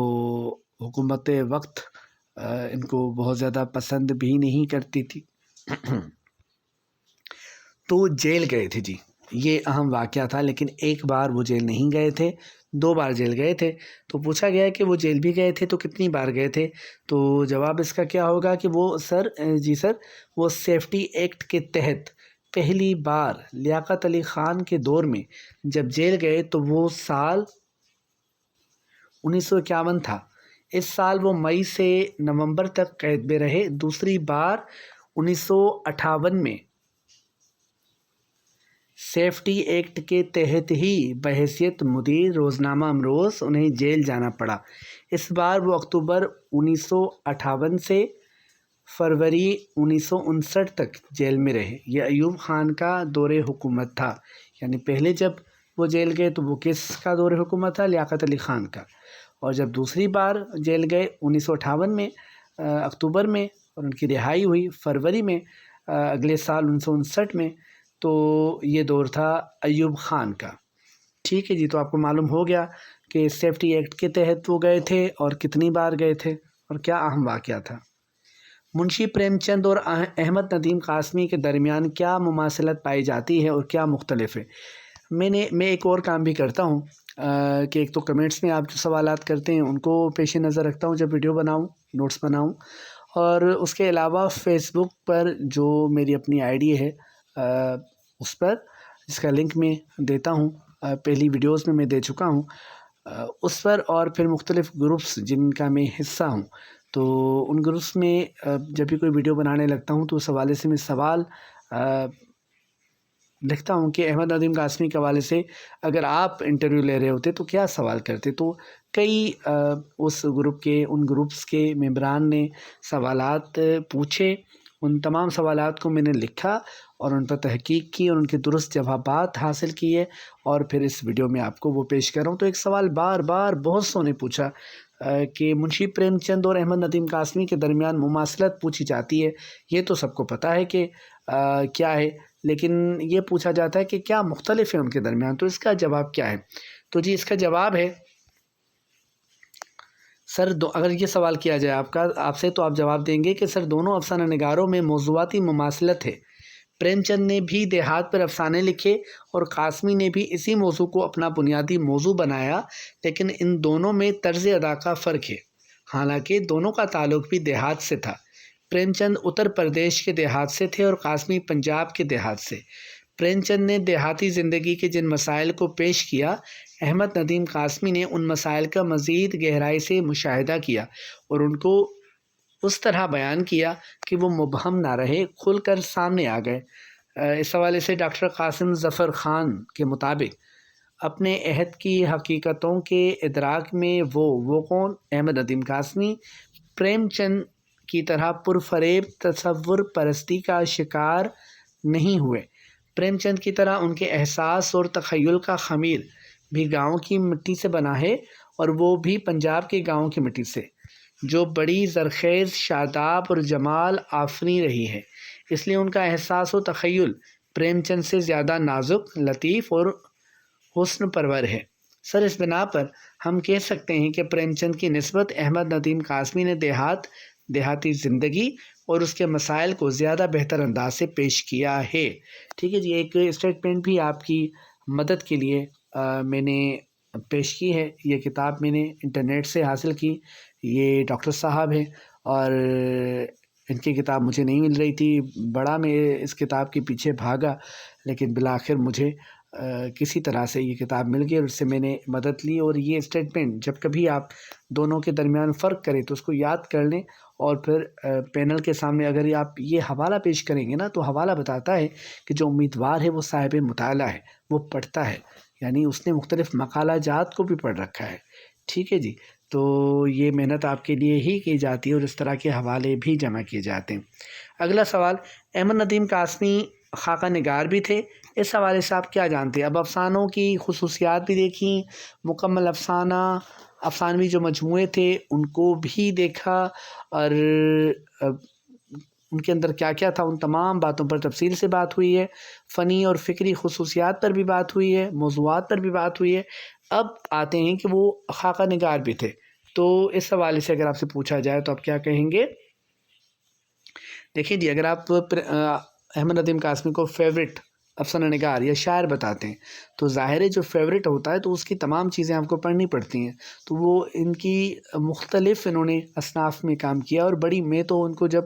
حکومت وقت ان کو بہت زیادہ پسند بھی نہیں کرتی تھی۔ تو جیل گئے تھے جی، یہ اہم واقعہ تھا، لیکن ایک بار وہ جیل نہیں گئے تھے، 2 بار جیل گئے تھے۔ تو پوچھا گیا کہ وہ جیل بھی گئے تھے تو کتنی بار گئے تھے؟ تو جواب اس کا کیا ہوگا کہ وہ وہ سیفٹی ایکٹ کے تحت پہلی بار لیاقت علی خان کے دور میں جب جیل گئے تو وہ سال 1951 تھا۔ اس سال وہ مئی سے نومبر تک قید میں رہے۔ دوسری بار 1958 میں سیفٹی ایکٹ کے تحت ہی بحیثیت مدیر روزنامہ امروز انہیں جیل جانا پڑا۔ اس بار وہ اکتوبر 1958 سے فروری 1959 تک جیل میں رہے۔ یہ ایوب خان کا دور حکومت تھا، یعنی پہلے جب وہ جیل گئے تو وہ کس کا دور حکومت تھا؟ لیاقت علی خان کا۔ اور جب دوسری بار جیل گئے 1958 میں اکتوبر میں، اور ان کی رہائی ہوئی فروری میں اگلے سال 1959 میں، تو یہ دور تھا ایوب خان کا۔ ٹھیک ہے جی، تو آپ کو معلوم ہو گیا کہ سیفٹی ایکٹ کے تحت وہ گئے تھے اور کتنی بار گئے تھے اور کیا اہم واقعہ تھا۔ منشی پریم چند اور احمد ندیم قاسمی کے درمیان کیا مماثلت پائی جاتی ہے اور کیا مختلف ہے؟ میں ایک اور کام بھی کرتا ہوں کہ ایک تو کمنٹس میں آپ جو سوالات کرتے ہیں ان کو پیش نظر رکھتا ہوں جب ویڈیو بناؤں، نوٹس بناؤں، اور اس کے علاوہ فیس بک پر جو میری اپنی آئی ڈی ہے اس پر جس کا لنک میں دیتا ہوں، پہلی ویڈیوز میں دے چکا ہوں اس پر، اور پھر مختلف گروپس جن کا میں حصہ ہوں، تو ان گروپس میں جب بھی کوئی ویڈیو بنانے لگتا ہوں تو اس حوالے سے میں سوال لکھتا ہوں کہ احمد ندیم قاسمی کے حوالے سے اگر آپ انٹرویو لے رہے ہوتے تو کیا سوال کرتے۔ تو کئی اس گروپ کے ان گروپس کے ممبران نے سوالات پوچھے، ان تمام سوالات کو میں نے لکھا اور ان پر تحقیق کی اور ان کے درست جوابات حاصل کیے، اور پھر اس ویڈیو میں آپ کو وہ پیش کر رہا ہوں۔ تو ایک سوال بار بار بہت سو نے پوچھا کہ منشی پریم چند اور احمد ندیم قاسمی کے درمیان مماثلت پوچھی جاتی ہے، یہ تو سب کو پتہ ہے کہ کیا ہے، لیکن یہ پوچھا جاتا ہے کہ کیا مختلف ہے ان کے درمیان، تو اس کا جواب کیا ہے؟ تو جی اس کا جواب ہے سر اگر یہ سوال کیا جائے آپ سے تو آپ جواب دیں گے کہ سر دونوں افسانہ نگاروں میں موضوعاتی مماثلت ہے۔ پریم چند نے بھی دیہات پر افسانے لکھے اور قاسمی نے بھی اسی موضوع کو اپنا بنیادی موضوع بنایا، لیکن ان دونوں میں طرز ادا کا فرق ہے، حالانکہ دونوں کا تعلق بھی دیہات سے تھا۔ پریم چند اتر پردیش کے دیہات سے تھے اور قاسمی پنجاب کے دیہات سے۔ پریم چند نے دیہاتی زندگی کے جن مسائل کو پیش کیا، احمد ندیم قاسمی نے ان مسائل کا مزید گہرائی سے مشاہدہ کیا اور ان کو اس طرح بیان کیا کہ وہ مبہم نہ رہے، کھل کر سامنے آ گئے۔ اس حوالے سے ڈاکٹر قاسم ظفر خان کے مطابق اپنے عہد کی حقیقتوں کے ادراک میں وہ کون؟ احمد ندیم قاسمی پریم چند کی طرح پرفریب تصور پرستی کا شکار نہیں ہوئے۔ پریم چند کی طرح ان کے احساس اور تخیل کا خمیر بھی گاؤں کی مٹی سے بنا ہے، اور وہ بھی پنجاب کے گاؤں کی مٹی سے، جو بڑی زرخیز، شاداب اور جمال آفریں رہی ہے۔ اس لیے ان کا احساس و تخیل پریم چند سے زیادہ نازک، لطیف اور حسن پرور ہے۔ سر، اس بنا پر ہم کہہ سکتے ہیں کہ پریم چند کی نسبت احمد ندیم قاسمی نے دیہاتی زندگی اور اس کے مسائل کو زیادہ بہتر انداز سے پیش کیا ہے۔ ٹھیک ہے جی، ایک اسٹیٹمنٹ بھی آپ کی مدد کے لیے میں نے پیش کی ہے۔ یہ کتاب میں نے انٹرنیٹ سے حاصل کی، یہ ڈاکٹر صاحب ہیں اور ان کی کتاب مجھے نہیں مل رہی تھی، بڑا میں اس کتاب کے پیچھے بھاگا، لیکن بالآخر مجھے کسی طرح سے یہ کتاب مل گئی اور اس سے میں نے مدد لی۔ اور یہ اسٹیٹمنٹ جب کبھی آپ دونوں کے درمیان فرق کریں تو اس کو یاد کر لیں، اور پھر پینل کے سامنے اگر آپ یہ حوالہ پیش کریں گے نا، تو حوالہ بتاتا ہے کہ جو امیدوار ہے وہ صاحب مطالعہ ہے، وہ پڑھتا ہے، یعنی اس نے مختلف مقالہ جات کو بھی پڑھ رکھا ہے۔ ٹھیک ہے جی، تو یہ محنت آپ کے لیے ہی کی جاتی ہے اور اس طرح کے حوالے بھی جمع کیے جاتے ہیں۔ اگلا سوال، احمد ندیم قاسمی خاکہ نگار بھی تھے، اس حوالے سے آپ کیا جانتے ہیں؟ اب افسانوں کی خصوصیات بھی دیکھیں، مکمل افسانوی جو مجموعے تھے ان کو بھی دیکھا، اور ان کے اندر کیا کیا تھا، ان تمام باتوں پر تفصیل سے بات ہوئی ہے۔ فنی اور فکری خصوصیات پر بھی بات ہوئی ہے، موضوعات پر بھی بات ہوئی ہے۔ اب آتے ہیں کہ وہ خاکہ نگار بھی تھے، تو اس حوالے سے اگر آپ سے پوچھا جائے تو آپ کیا کہیں گے؟ دیکھیں جی، اگر آپ احمد ندیم قاسمی کو فیوریٹ افسانہ نگار یا شاعر بتاتے ہیں تو ظاہر ہے جو فیوریٹ ہوتا ہے تو اس کی تمام چیزیں آپ کو پڑھنی پڑتی ہیں، تو وہ ان کی مختلف انہوں نے اصناف میں کام کیا، اور بڑی میں تو ان کو جب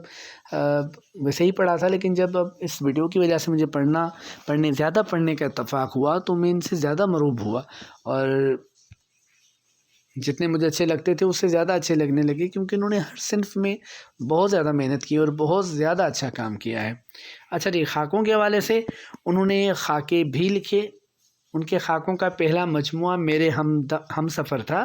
ویسے ہی پڑھا تھا، لیکن جب اب اس ویڈیو کی وجہ سے مجھے زیادہ پڑھنے کا اتفاق ہوا تو میں ان سے زیادہ مرعوب ہوا، اور جتنے مجھے اچھے لگتے تھے اس سے زیادہ اچھے لگنے لگے، کیونکہ انہوں نے ہر صنف میں بہت زیادہ محنت کی اور بہت زیادہ اچھا کام کیا ہے۔ اچھا جی، خاکوں کے حوالے سے انہوں نے خاکے بھی لکھے۔ ان کے خاکوں کا پہلا مجموعہ میرے ہم سفر تھا،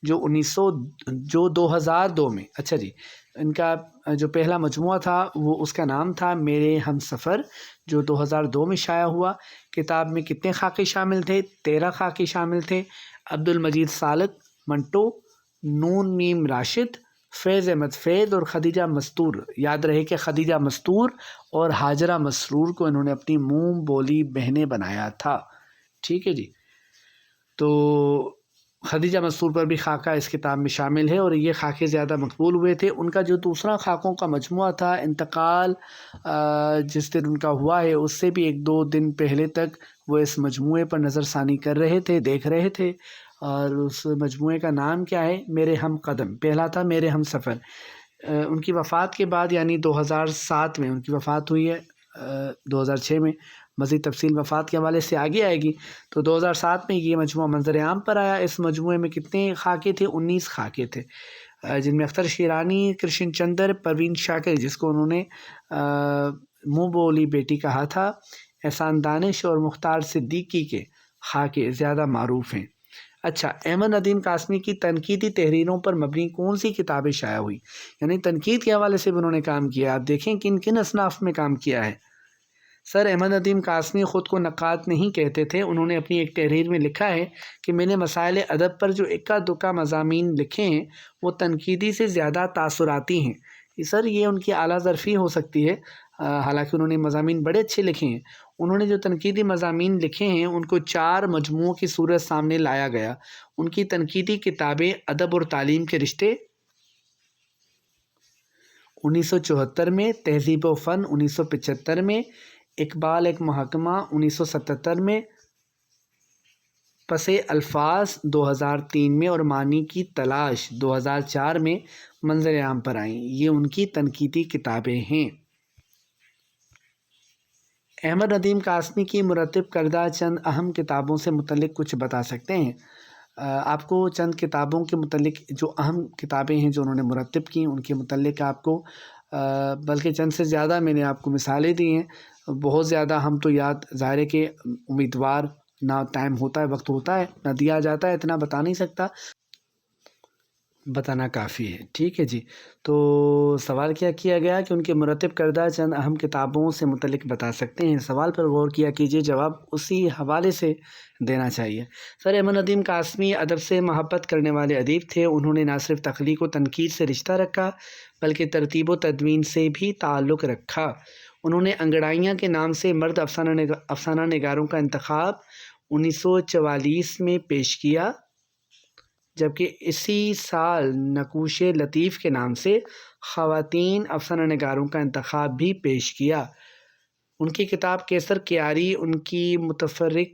جو 2002 میں، اچھا جی، ان کا جو پہلا مجموعہ تھا وہ اس کا نام تھا میرے ہم سفر، جو 2002 میں شائع ہوا۔ کتاب میں کتنے خاکے شامل تھے؟ 13 خاکے شامل تھے۔ عبد المجید سالک، منٹو، نون میم راشد، فیض احمد فیض اور خدیجہ مستور۔ یاد رہے کہ خدیجہ مستور اور ہاجرہ مسرور کو انہوں نے اپنی منہ بولی بہنیں بنایا تھا۔ ٹھیک ہے جی، تو خدیجہ مستور پر بھی خاکہ اس کتاب میں شامل ہے، اور یہ خاکے زیادہ مقبول ہوئے تھے۔ ان کا جو دوسرا خاکوں کا مجموعہ تھا، انتقال جس دن ان کا ہوا ہے اس سے بھی 1-2 دن پہلے تک وہ اس مجموعے پر نظر ثانی کر رہے تھے، دیکھ رہے تھے، اور اس مجموعے کا نام کیا ہے؟ میرے ہم قدم۔ پہلا تھا میرے ہم سفر۔ ان کی وفات کے بعد یعنی 2007 میں ان کی وفات ہوئی ہے، 2006 میں، مزید تفصیل وفات کے حوالے سے آگے آئے گی۔ تو 2007 میں یہ مجموعہ منظر عام پر آیا۔ اس مجموعے میں کتنے خاکے تھے؟ 19 خاکے تھے، جن میں اختر شیرانی، کرشن چندر، پروین شاکر جس کو انہوں نے منہ بولی بیٹی کہا تھا، احسان دانش اور مختار صدیقی کے خاکے زیادہ معروف ہیں۔ اچھا، احمد ندیم قاسمی کی تنقیدی تحریروں پر مبنی کون سی کتابیں شائع ہوئی؟ یعنی تنقید کے حوالے سے بھی انہوں نے کام کیا۔ آپ دیکھیں کن کن اصناف میں کام کیا ہے۔ سر، احمد ندیم قاسمی خود کو نقاد نہیں کہتے تھے۔ انہوں نے اپنی ایک تحریر میں لکھا ہے کہ میں نے مسائل ادب پر جو اکا دکا مضامین لکھے ہیں وہ تنقیدی سے زیادہ تاثراتی ہیں۔ سر، یہ ان کی اعلیٰ ظرفی ہو سکتی ہے، حالانکہ انہوں نے مضامین بڑے اچھے لکھے ہیں۔ انہوں نے جو تنقیدی مضامین لکھے ہیں ان کو 4 مجموعوں کی صورت سامنے لایا گیا۔ ان کی تنقیدی کتابیں ادب اور تعلیم کے رشتے 1974 میں، تہذیب و فن 1975 میں، اقبال ایک محکمہ 1977 میں، پس الفاظ 2003 میں اور معنی کی تلاش 2004 میں منظر عام پر آئیں۔ یہ ان کی تنقیدی کتابیں ہیں۔ احمد ندیم قاسمی کی مرتب کردہ چند اہم کتابوں سے متعلق کچھ بتا سکتے ہیں؟ آپ کو چند کتابوں کے متعلق جو اہم کتابیں ہیں جو انہوں نے مرتب کی ان کے متعلق آپ کو بلکہ چند سے زیادہ میں نے آپ کو مثالیں دی ہیں۔ بہت زیادہ ہم تو یاد ظاہر ہے کہ امیدوار نہ ٹائم ہوتا ہے، وقت ہوتا ہے، نہ دیا جاتا ہے، اتنا بتا نہیں سکتا، بتانا کافی ہے۔ ٹھیک ہے جی، تو سوال کیا کیا گیا کہ ان کے مرتب کردہ چند اہم کتابوں سے متعلق بتا سکتے ہیں؟ سوال پر غور کیا کیجیے، جواب اسی حوالے سے دینا چاہیے۔ سر احمد ندیم قاسمی ادب سے محبت کرنے والے ادیب تھے۔ انہوں نے نہ صرف تخلیق و تنقید سے رشتہ رکھا بلکہ ترتیب و تدوین سے بھی تعلق رکھا۔ انہوں نے انگڑائیاں کے نام سے مرد افسانہ نگاروں کا انتخاب 1944 میں پیش کیا، جبکہ اسی سال نقوش لطیف کے نام سے خواتین افسانہ نگاروں کا انتخاب بھی پیش کیا۔ ان کی کتاب کیسر کیاری ان کی متفرق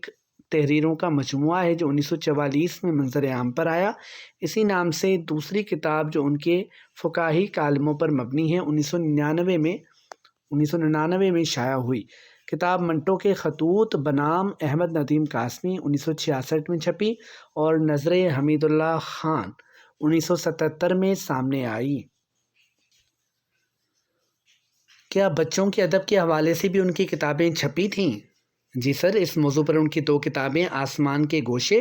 تحریروں کا مجموعہ ہے جو 1944 میں منظر عام پر آیا۔ اسی نام سے دوسری کتاب جو ان کے فقاہی کالموں پر مبنی ہے 1999 میں شائع ہوئی۔ کتاب منٹو کے خطوط بنام احمد ندیم قاسمی 1966 میں چھپی اور نظر حمید اللہ خان 1977 میں سامنے آئی۔ کیا بچوں کے ادب کے حوالے سے بھی ان کی کتابیں چھپی تھیں؟ جی سر، اس موضوع پر ان کی 2 کتابیں آسمان کے گوشے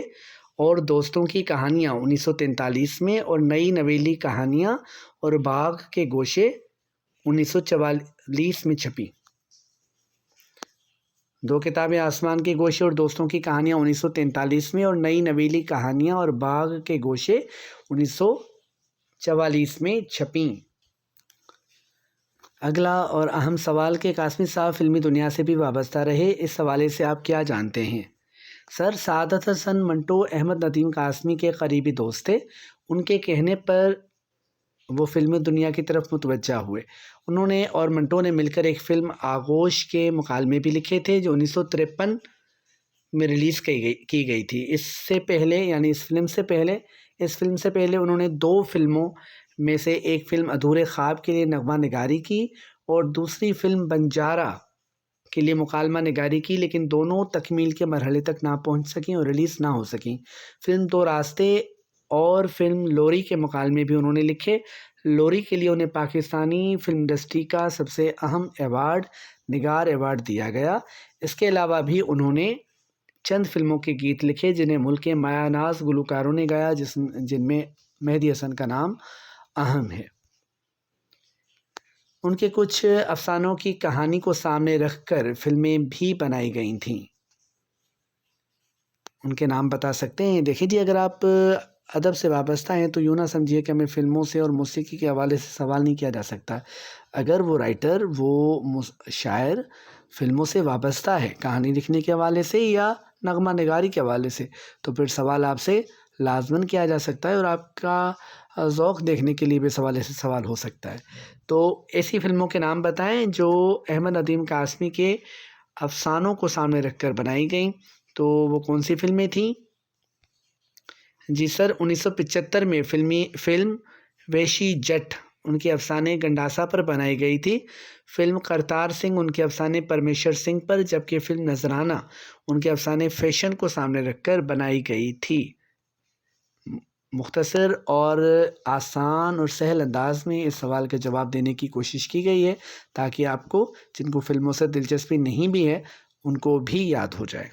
اور دوستوں کی کہانیاں 1943 میں اور نئی نویلی کہانیاں اور باغ کے گوشے 1944 میں چھپی۔ 2 کتابیں آسمان کے گوشے اور دوستوں کی کہانیاں 1943 میں اور نئی نویلی کہانیاں اور باغ کے گوشے 1944 میں چھپیں۔ اگلا اور اہم سوال کہ قاسمی صاحب فلمی دنیا سے بھی وابستہ رہے، اس حوالے سے آپ کیا جانتے ہیں؟ سر، سعادت حسن منٹو احمد ندیم قاسمی کے قریبی دوست تھے۔ ان کے کہنے پر وہ فلمی دنیا کی طرف متوجہ ہوئے۔ انہوں نے اور منٹو نے مل کر ایک فلم آغوش کے مکالمے بھی لکھے تھے جو 1953 میں ریلیز کی گئی تھی۔ اس سے پہلے یعنی اس فلم سے پہلے انہوں نے 2 فلموں میں سے ایک فلم ادھورے خواب کے لیے نغمہ نگاری کی اور دوسری فلم بنجارہ کے لیے مکالمہ نگاری کی، لیکن دونوں تکمیل کے مرحلے تک نہ پہنچ سکیں اور ریلیز نہ ہو سکیں۔ فلم 2 راستے اور فلم لوری کے مکالمے بھی انہوں نے لکھے۔ لوری کے لیے انہیں پاکستانی فلم انڈسٹری کا سب سے اہم ایوارڈ نگار ایوارڈ دیا گیا۔ اس کے علاوہ بھی انہوں نے چند فلموں کے گیت لکھے جنہیں ملک کے مایہ ناز گلوکاروں نے گایا، جن میں مہدی حسن کا نام اہم ہے۔ ان کے کچھ افسانوں کی کہانی کو سامنے رکھ کر فلمیں بھی بنائی گئی تھیں۔ ان کے نام بتا سکتے ہیں؟ دیکھیں جی، اگر آپ ادب سے وابستہ ہیں تو یوں نہ سمجھیے کہ ہمیں فلموں سے اور موسیقی کے حوالے سے سوال نہیں کیا جا سکتا۔ اگر وہ رائٹر، وہ شاعر فلموں سے وابستہ ہے کہانی لکھنے کے حوالے سے یا نغمہ نگاری کے حوالے سے، تو پھر سوال آپ سے لازماً کیا جا سکتا ہے اور آپ کا ذوق دیکھنے کے لیے بھی سوال ہو سکتا ہے۔ تو ایسی فلموں کے نام بتائیں جو احمد ندیم قاسمی کے افسانوں کو سامنے رکھ کر بنائی گئیں، تو وہ کون سی فلمیں تھیں؟ جی سر، 1975 میں فلم ویشی جٹ ان کے افسانے گنڈاسا پر بنائی گئی تھی۔ فلم کرتار سنگھ ان کے افسانے پرمیشر سنگھ پر، جبکہ فلم نذرانہ ان کے افسانے فیشن کو سامنے رکھ کر بنائی گئی تھی۔ مختصر اور آسان اور سہل انداز میں اس سوال کا جواب دینے کی کوشش کی گئی ہے تاکہ آپ کو جن کو فلموں سے دلچسپی نہیں بھی ہے ان کو بھی یاد ہو جائے۔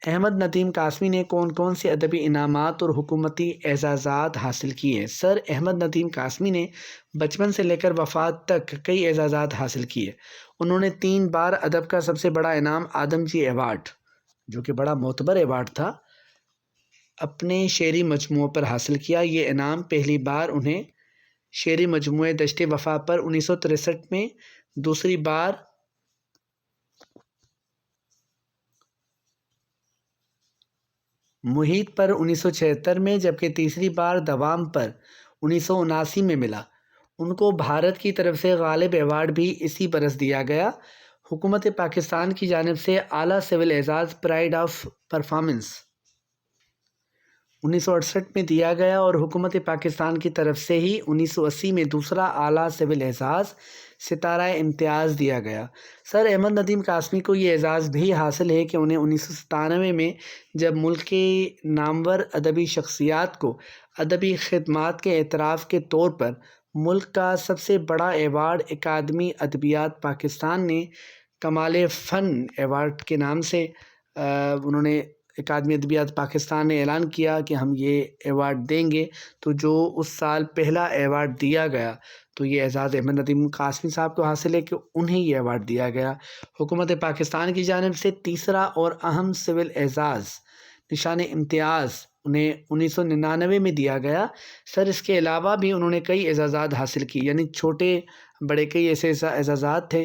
احمد ندیم قاسمی نے کون کون سے ادبی انعامات اور حکومتی اعزازات حاصل کیے؟ سر، احمد ندیم قاسمی نے بچپن سے لے کر وفات تک کئی اعزازات حاصل کیے۔ انہوں نے 3 بار ادب کا سب سے بڑا انعام آدم جی ایوارڈ، جو کہ بڑا معتبر ایوارڈ تھا، اپنے شعری مجموعوں پر حاصل کیا۔ یہ انعام پہلی بار انہیں شعری مجموعے دشت وفا پر 1963 میں، دوسری بار محیط پر 1976 میں، جبکہ تیسری بار دوام پر 1979 میں ملا۔ ان کو بھارت کی طرف سے غالب ایوارڈ بھی اسی برس دیا گیا۔ حکومت پاکستان کی جانب سے اعلیٰ سول اعزاز پرائڈ آف پرفارمنس 1968 میں دیا گیا، اور حکومت پاکستان کی طرف سے ہی 1980 میں دوسرا اعلیٰ سول اعزاز ستارہ امتیاز دیا گیا۔ سر احمد ندیم قاسمی کو یہ اعزاز بھی حاصل ہے کہ انہیں 1997 میں جب ملک کی نامور ادبی شخصیات کو ادبی خدمات کے اعتراف کے طور پر ملک کا سب سے بڑا ایوارڈ اکادمی ادبیات پاکستان نے کمال فن ایوارڈ کے نام سے انہوں نے اکادمی ادبیات پاکستان نے اعلان کیا کہ ہم یہ ایوارڈ دیں گے، تو جو اس سال پہلا ایوارڈ دیا گیا تو یہ اعزاز احمد ندیم قاسمی صاحب کو حاصل ہے کہ انہیں یہ ایوارڈ دیا گیا۔ حکومت پاکستان کی جانب سے تیسرا اور اہم سول اعزاز نشان امتیاز انہیں 1999 میں دیا گیا۔ سر اس کے علاوہ بھی انہوں نے کئی اعزازات حاصل کی، یعنی چھوٹے بڑے کئی ایسے اعزازات تھے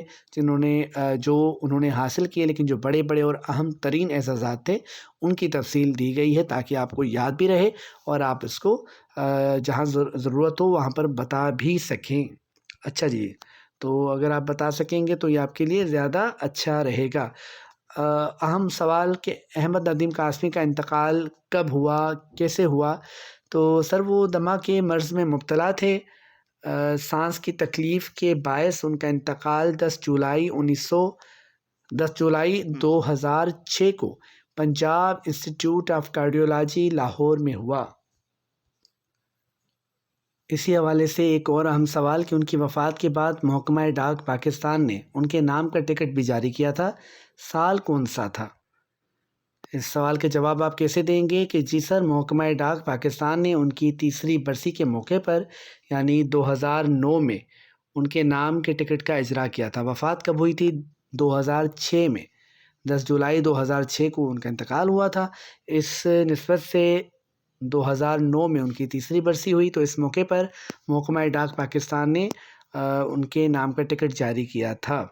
جو انہوں نے حاصل کیے، لیکن جو بڑے بڑے اور اہم ترین اعزازات تھے ان کی تفصیل دی گئی ہے تاکہ آپ کو یاد بھی رہے اور آپ اس کو جہاں ضرورت ہو وہاں پر بتا بھی سکیں۔ اچھا جی، تو اگر آپ بتا سکیں گے تو یہ آپ کے لیے زیادہ اچھا رہے گا۔ اہم سوال کہ احمد ندیم قاسمی کا انتقال کب ہوا، کیسے ہوا؟ تو سر وہ دمہ کے مرض میں مبتلا تھے۔ سانس کی تکلیف کے باعث ان کا انتقال 10 جولائی 2006 کو Punjab institute of cardiology Lahore میں ہوا۔ اسی حوالے سے ایک اور اہم سوال کہ ان کی وفات کے بعد محکمہ ڈاک پاکستان نے ان کے نام کا ٹکٹ بھی جاری کیا تھا، سال کون سا تھا؟ اس سوال کے جواب آپ کیسے دیں گے کہ جی سر، محکمہ ڈاک پاکستان نے ان کی تیسری برسی کے موقع پر یعنی 2009 میں ان کے نام کے ٹکٹ کا اجرا کیا تھا۔ وفات کب ہوئی تھی؟ 2006 میں، 10 جولائی 2006 کو ان کا انتقال ہوا تھا۔ اس نسبت سے 2009 میں ان کی تیسری برسی ہوئی، تو اس موقع پر محکمہ ڈاک پاکستان نے ان کے نام کا ٹکٹ جاری کیا تھا۔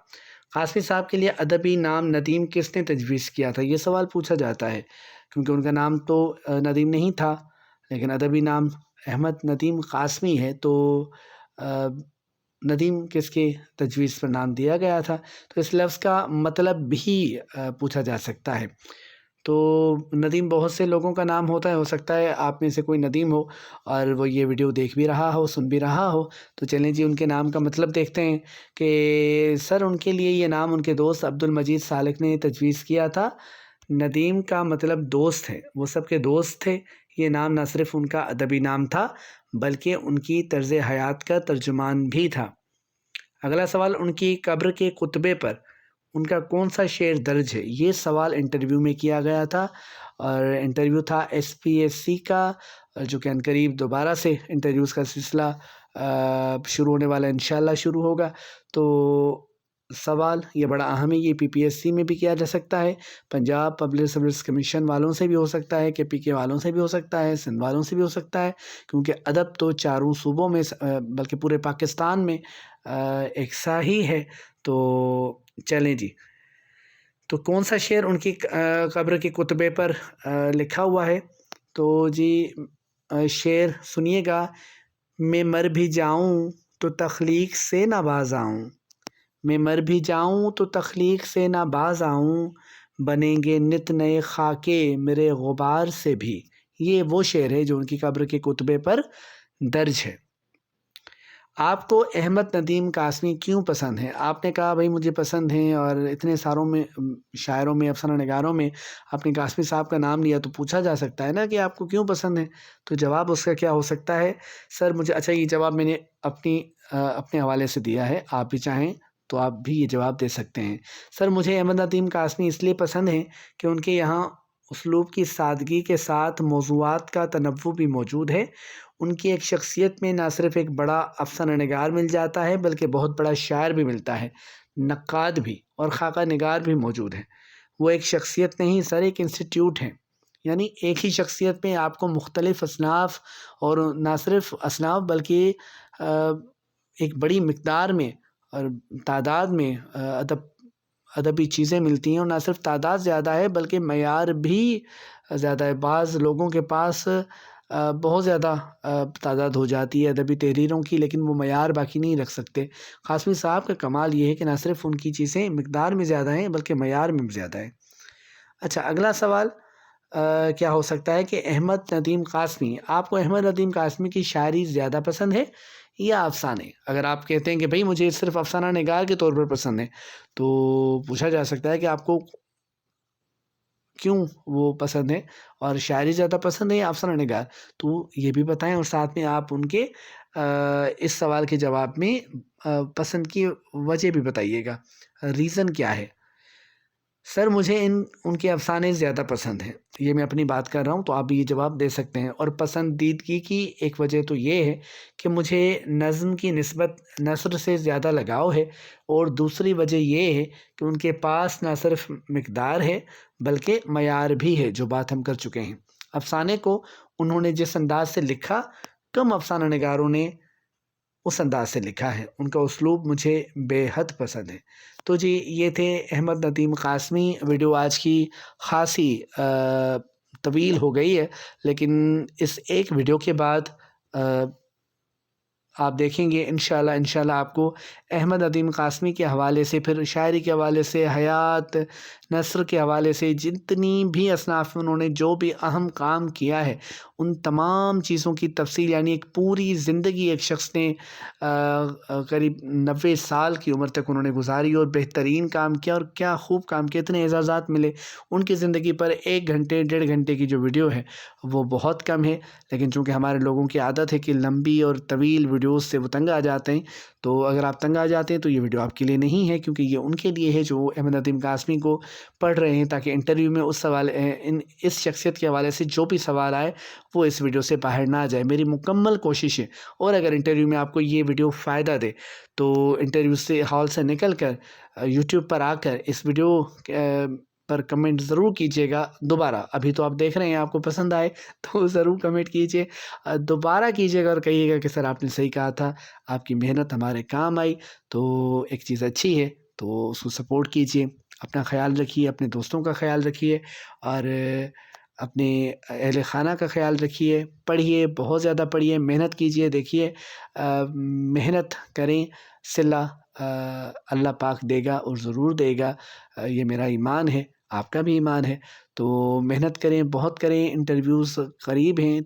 قاسمی صاحب کے لیے ادبی نام ندیم کس نے تجویز کیا تھا؟ یہ سوال پوچھا جاتا ہے کیونکہ ان کا نام تو ندیم نہیں تھا، لیکن ادبی نام احمد ندیم قاسمی ہے، تو ندیم کس کے تجویز پر نام دیا گیا تھا؟ تو اس لفظ کا مطلب بھی پوچھا جا سکتا ہے۔ تو ندیم بہت سے لوگوں کا نام ہوتا ہے، ہو سکتا ہے آپ میں سے کوئی ندیم ہو اور وہ یہ ویڈیو دیکھ بھی رہا ہو، سن بھی رہا ہو، تو چلیں جی ان کے نام کا مطلب دیکھتے ہیں کہ سر ان کے لیے یہ نام ان کے دوست عبد المجید سالک نے تجویز کیا تھا۔ ندیم کا مطلب دوست ہے، وہ سب کے دوست تھے۔ یہ نام نہ صرف ان کا ادبی نام تھا بلکہ ان کی طرز حیات کا ترجمان بھی تھا۔ اگلا سوال، ان کی قبر کے خطبے پر ان کا کون سا شعر درج ہے؟ یہ سوال انٹرویو میں کیا گیا تھا، اور انٹرویو تھا SPSC کا، جو کہ عنقریب دوبارہ سے انٹرویوز کا سلسلہ شروع ہونے والا، انشاءاللہ شروع ہوگا۔ تو سوال یہ بڑا اہم ہے، یہ PPSC میں بھی کیا جا سکتا ہے، پنجاب پبلک سروس کمیشن والوں سے بھی ہو سکتا ہے، KPK والوں سے بھی ہو سکتا ہے، سندھ والوں سے بھی ہو سکتا ہے، کیونکہ ادب تو چاروں صوبوں میں بلکہ پورے پاکستان میں یکساں ہی ہے۔ تو چلیں جی، تو کون سا شعر ان کی قبر کے خطبے پر لکھا ہوا ہے؟ تو جی شعر سنیے گا، میں مر بھی جاؤں تو تخلیق سے نہ باز آؤں، میں مر بھی جاؤں تو تخلیق سے نہ باز آؤں، بنیں گے نت نئے خاکے میرے غبار سے بھی۔ یہ وہ شعر ہے جو ان کی قبر کے خطبے پر درج ہے۔ آپ کو احمد ندیم قاسمی کیوں پسند ہے؟ آپ نے کہا بھائی مجھے پسند ہیں، اور اتنے ساروں میں شاعروں میں، افسانہ نگاروں میں آپ نے قاسمی صاحب کا نام لیا، تو پوچھا جا سکتا ہے نا کہ آپ کو کیوں پسند ہے؟ تو جواب اس کا کیا ہو سکتا ہے؟ سر مجھے اچھا یہ جواب میں نے اپنے حوالے سے دیا ہے، آپ بھی چاہیں تو آپ بھی یہ جواب دے سکتے ہیں۔ سر مجھے احمد ندیم قاسمی اس لیے پسند ہیں کہ ان کے یہاں اسلوب کی سادگی کے ساتھ موضوعات کا تنوع بھی موجود ہے۔ ان کی ایک شخصیت میں نہ صرف ایک بڑا افسانہ نگار مل جاتا ہے بلکہ بہت بڑا شاعر بھی ملتا ہے، نقاد بھی اور خاکہ نگار بھی موجود ہیں۔ وہ ایک شخصیت نہیں سر، ایک انسٹیٹیوٹ ہے، یعنی ایک ہی شخصیت میں آپ کو مختلف اصناف، اور نہ صرف اصناف بلکہ ایک بڑی مقدار میں اور تعداد میں ادبی چیزیں ملتی ہیں، اور نہ صرف تعداد زیادہ ہے بلکہ معیار بھی زیادہ ہے۔ بعض لوگوں کے پاس بہت زیادہ تعداد ہو جاتی ہے ادبی تحریروں کی، لیکن وہ معیار باقی نہیں رکھ سکتے۔ قاسمی صاحب کا کمال یہ ہے کہ نہ صرف ان کی چیزیں مقدار میں زیادہ ہیں بلکہ معیار میں بھی زیادہ ہیں۔ اچھا، اگلا سوال کیا ہو سکتا ہے کہ احمد ندیم قاسمی، آپ کو احمد ندیم قاسمی کی شاعری زیادہ پسند ہے یا افسانے؟ اگر آپ کہتے ہیں کہ بھئی مجھے صرف افسانہ نگار کے طور پر پسند ہے، تو پوچھا جا سکتا ہے کہ آپ کو کیوں وہ پسند ہے، اور شاعری زیادہ پسند ہے یا افسانہ نگار؟ تو یہ بھی بتائیں، اور ساتھ میں آپ ان کے اس سوال کے جواب میں پسند کی وجہ بھی بتائیے گا، ریزن کیا ہے۔ سر مجھے ان کے افسانے زیادہ پسند ہیں، یہ میں اپنی بات کر رہا ہوں، تو آپ بھی یہ جواب دے سکتے ہیں۔ اور پسندیدگی کی ایک وجہ تو یہ ہے کہ مجھے نظم کی نسبت نثر سے زیادہ لگاؤ ہے، اور دوسری وجہ یہ ہے کہ ان کے پاس نہ صرف مقدار ہے بلکہ معیار بھی ہے، جو بات ہم کر چکے ہیں۔ افسانے کو انہوں نے جس انداز سے لکھا، کم افسانہ نگاروں نے اس انداز سے لکھا ہے، ان کا اسلوب مجھے بے حد پسند ہے۔ تو جی، یہ تھے احمد ندیم قاسمی۔ ویڈیو آج کی خاصی طویل ہو گئی ہے، لیکن اس ایک ویڈیو کے بعد آپ دیکھیں گے انشاءاللہ آپ کو احمد ندیم قاسمی کے حوالے سے، پھر شاعری کے حوالے سے، حیات، نثر کے حوالے سے، جتنی بھی اصناف میں انہوں نے جو بھی اہم کام کیا ہے، ان تمام چیزوں کی تفصیل، یعنی ایک پوری زندگی ایک شخص نے قریب 90 سال کی عمر تک انہوں نے گزاری اور بہترین کام کیا، اور کیا خوب کام کیا، اتنے اعزازات ملے ان کی زندگی پر۔ 1 گھنٹے 1.5 گھنٹے کی جو ویڈیو ہے وہ بہت کم ہے، لیکن چونکہ ہمارے لوگوں کی عادت ہے کہ لمبی اور طویل ویڈیوز سے وہ تنگ آ جاتے ہیں، تو اگر آپ تنگ آ جاتے ہیں تو یہ ویڈیو آپ کے لیے نہیں ہے، کیونکہ یہ ان کے لیے ہے جو احمد ندیم قاسمی کو پڑھ رہے ہیں، تاکہ انٹرویو میں اس شخصیت کے حوالے سے جو بھی سوال آئے وہ اس ویڈیو سے باہر نہ جائے۔ میری مکمل کوشش ہے، اور اگر انٹرویو میں آپ کو یہ ویڈیو فائدہ دے تو انٹرویو سے ہال سے نکل کر یوٹیوب پر آ کر اس ویڈیو پر کمنٹ ضرور کیجیے گا دوبارہ۔ ابھی تو آپ دیکھ رہے ہیں، آپ کو پسند آئے تو ضرور کمنٹ کیجیے، دوبارہ کیجیے گا اور کہیے گا کہ سر آپ نے صحیح کہا تھا، آپ کی محنت ہمارے کام آئی۔ تو ایک چیز اچھی ہے تو اس کو سپورٹ کیجیے، اپنا خیال رکھیے، اپنے دوستوں کا خیال رکھیے، اور اپنے اہل خانہ کا خیال رکھیے۔ پڑھیے، بہت زیادہ پڑھیے، محنت کیجیے۔ دیکھیے، محنت کریں، صلہ اللہ پاک دے گا، اور ضرور دے گا، یہ میرا ایمان ہے، آپ کا بھی ایمان ہے۔ تو محنت کریں، بہت کریں۔ انٹرویوز قریب ہیں،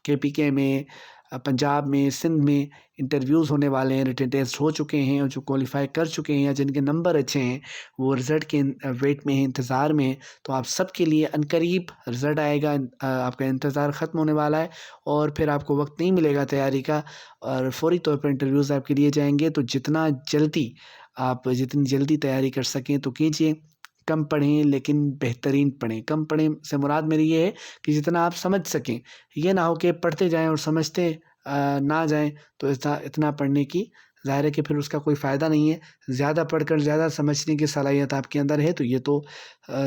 KPK میں، پنجاب میں، سندھ میں انٹرویوز ہونے والے ہیں، ریٹن ٹیسٹ ہو چکے ہیں، اور جو کوالیفائی کر چکے ہیں یا جن کے نمبر اچھے ہیں وہ رزلٹ کے ویٹ میں ہیں، انتظار میں ہیں۔ تو آپ سب کے لیے عنقریب رزلٹ آئے گا، آپ کا انتظار ختم ہونے والا ہے، اور پھر آپ کو وقت نہیں ملے گا تیاری کا، اور فوری طور پر انٹرویوز آپ کے لیے جائیں گے۔ تو جتنی جلدی تیاری کر سکیں تو کیجیے۔ کم پڑھیں لیکن بہترین پڑھیں۔ کم پڑھیں سے مراد میری یہ ہے کہ جتنا آپ سمجھ سکیں، یہ نہ ہو کہ پڑھتے جائیں اور سمجھتے نہ جائیں، تو اتنا پڑھنے کی ظاہر ہے کہ پھر اس کا کوئی فائدہ نہیں ہے۔ زیادہ پڑھ کر زیادہ سمجھنے کی صلاحیت آپ کے اندر ہے تو یہ تو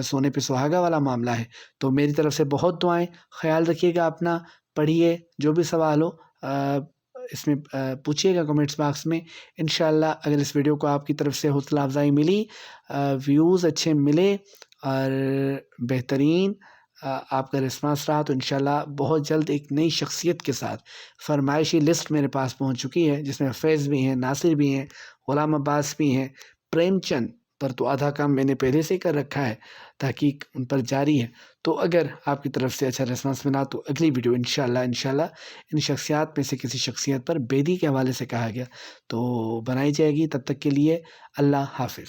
سونے پہ سہاگا والا معاملہ ہے۔ تو میری طرف سے بہت دعائیں، خیال رکھیے گا اپنا، پڑھیے، جو بھی سوال ہو اس میں پوچھیے گا کمنٹس باکس میں۔ انشاءاللہ اگر اس ویڈیو کو آپ کی طرف سے حوصلہ افزائی ملی، ویوز اچھے ملے، اور بہترین آپ کا رسپانس رہا، تو انشاءاللہ بہت جلد ایک نئی شخصیت کے ساتھ فرمائشی لسٹ میرے پاس پہنچ چکی ہے، جس میں فیض بھی ہیں، ناصر بھی ہیں، غلام عباس بھی ہیں، پریم چند پر تو آدھا کام میں نے پہلے سے کر رکھا ہے، تحقیق ان پر جاری ہے۔ تو اگر آپ کی طرف سے اچھا رسپانس ملا تو اگلی ویڈیو انشاءاللہ ان شخصیات میں سے کسی شخصیت پر بیدی کے حوالے سے کہا گیا تو بنائی جائے گی۔ تب تک کے لیے اللہ حافظ۔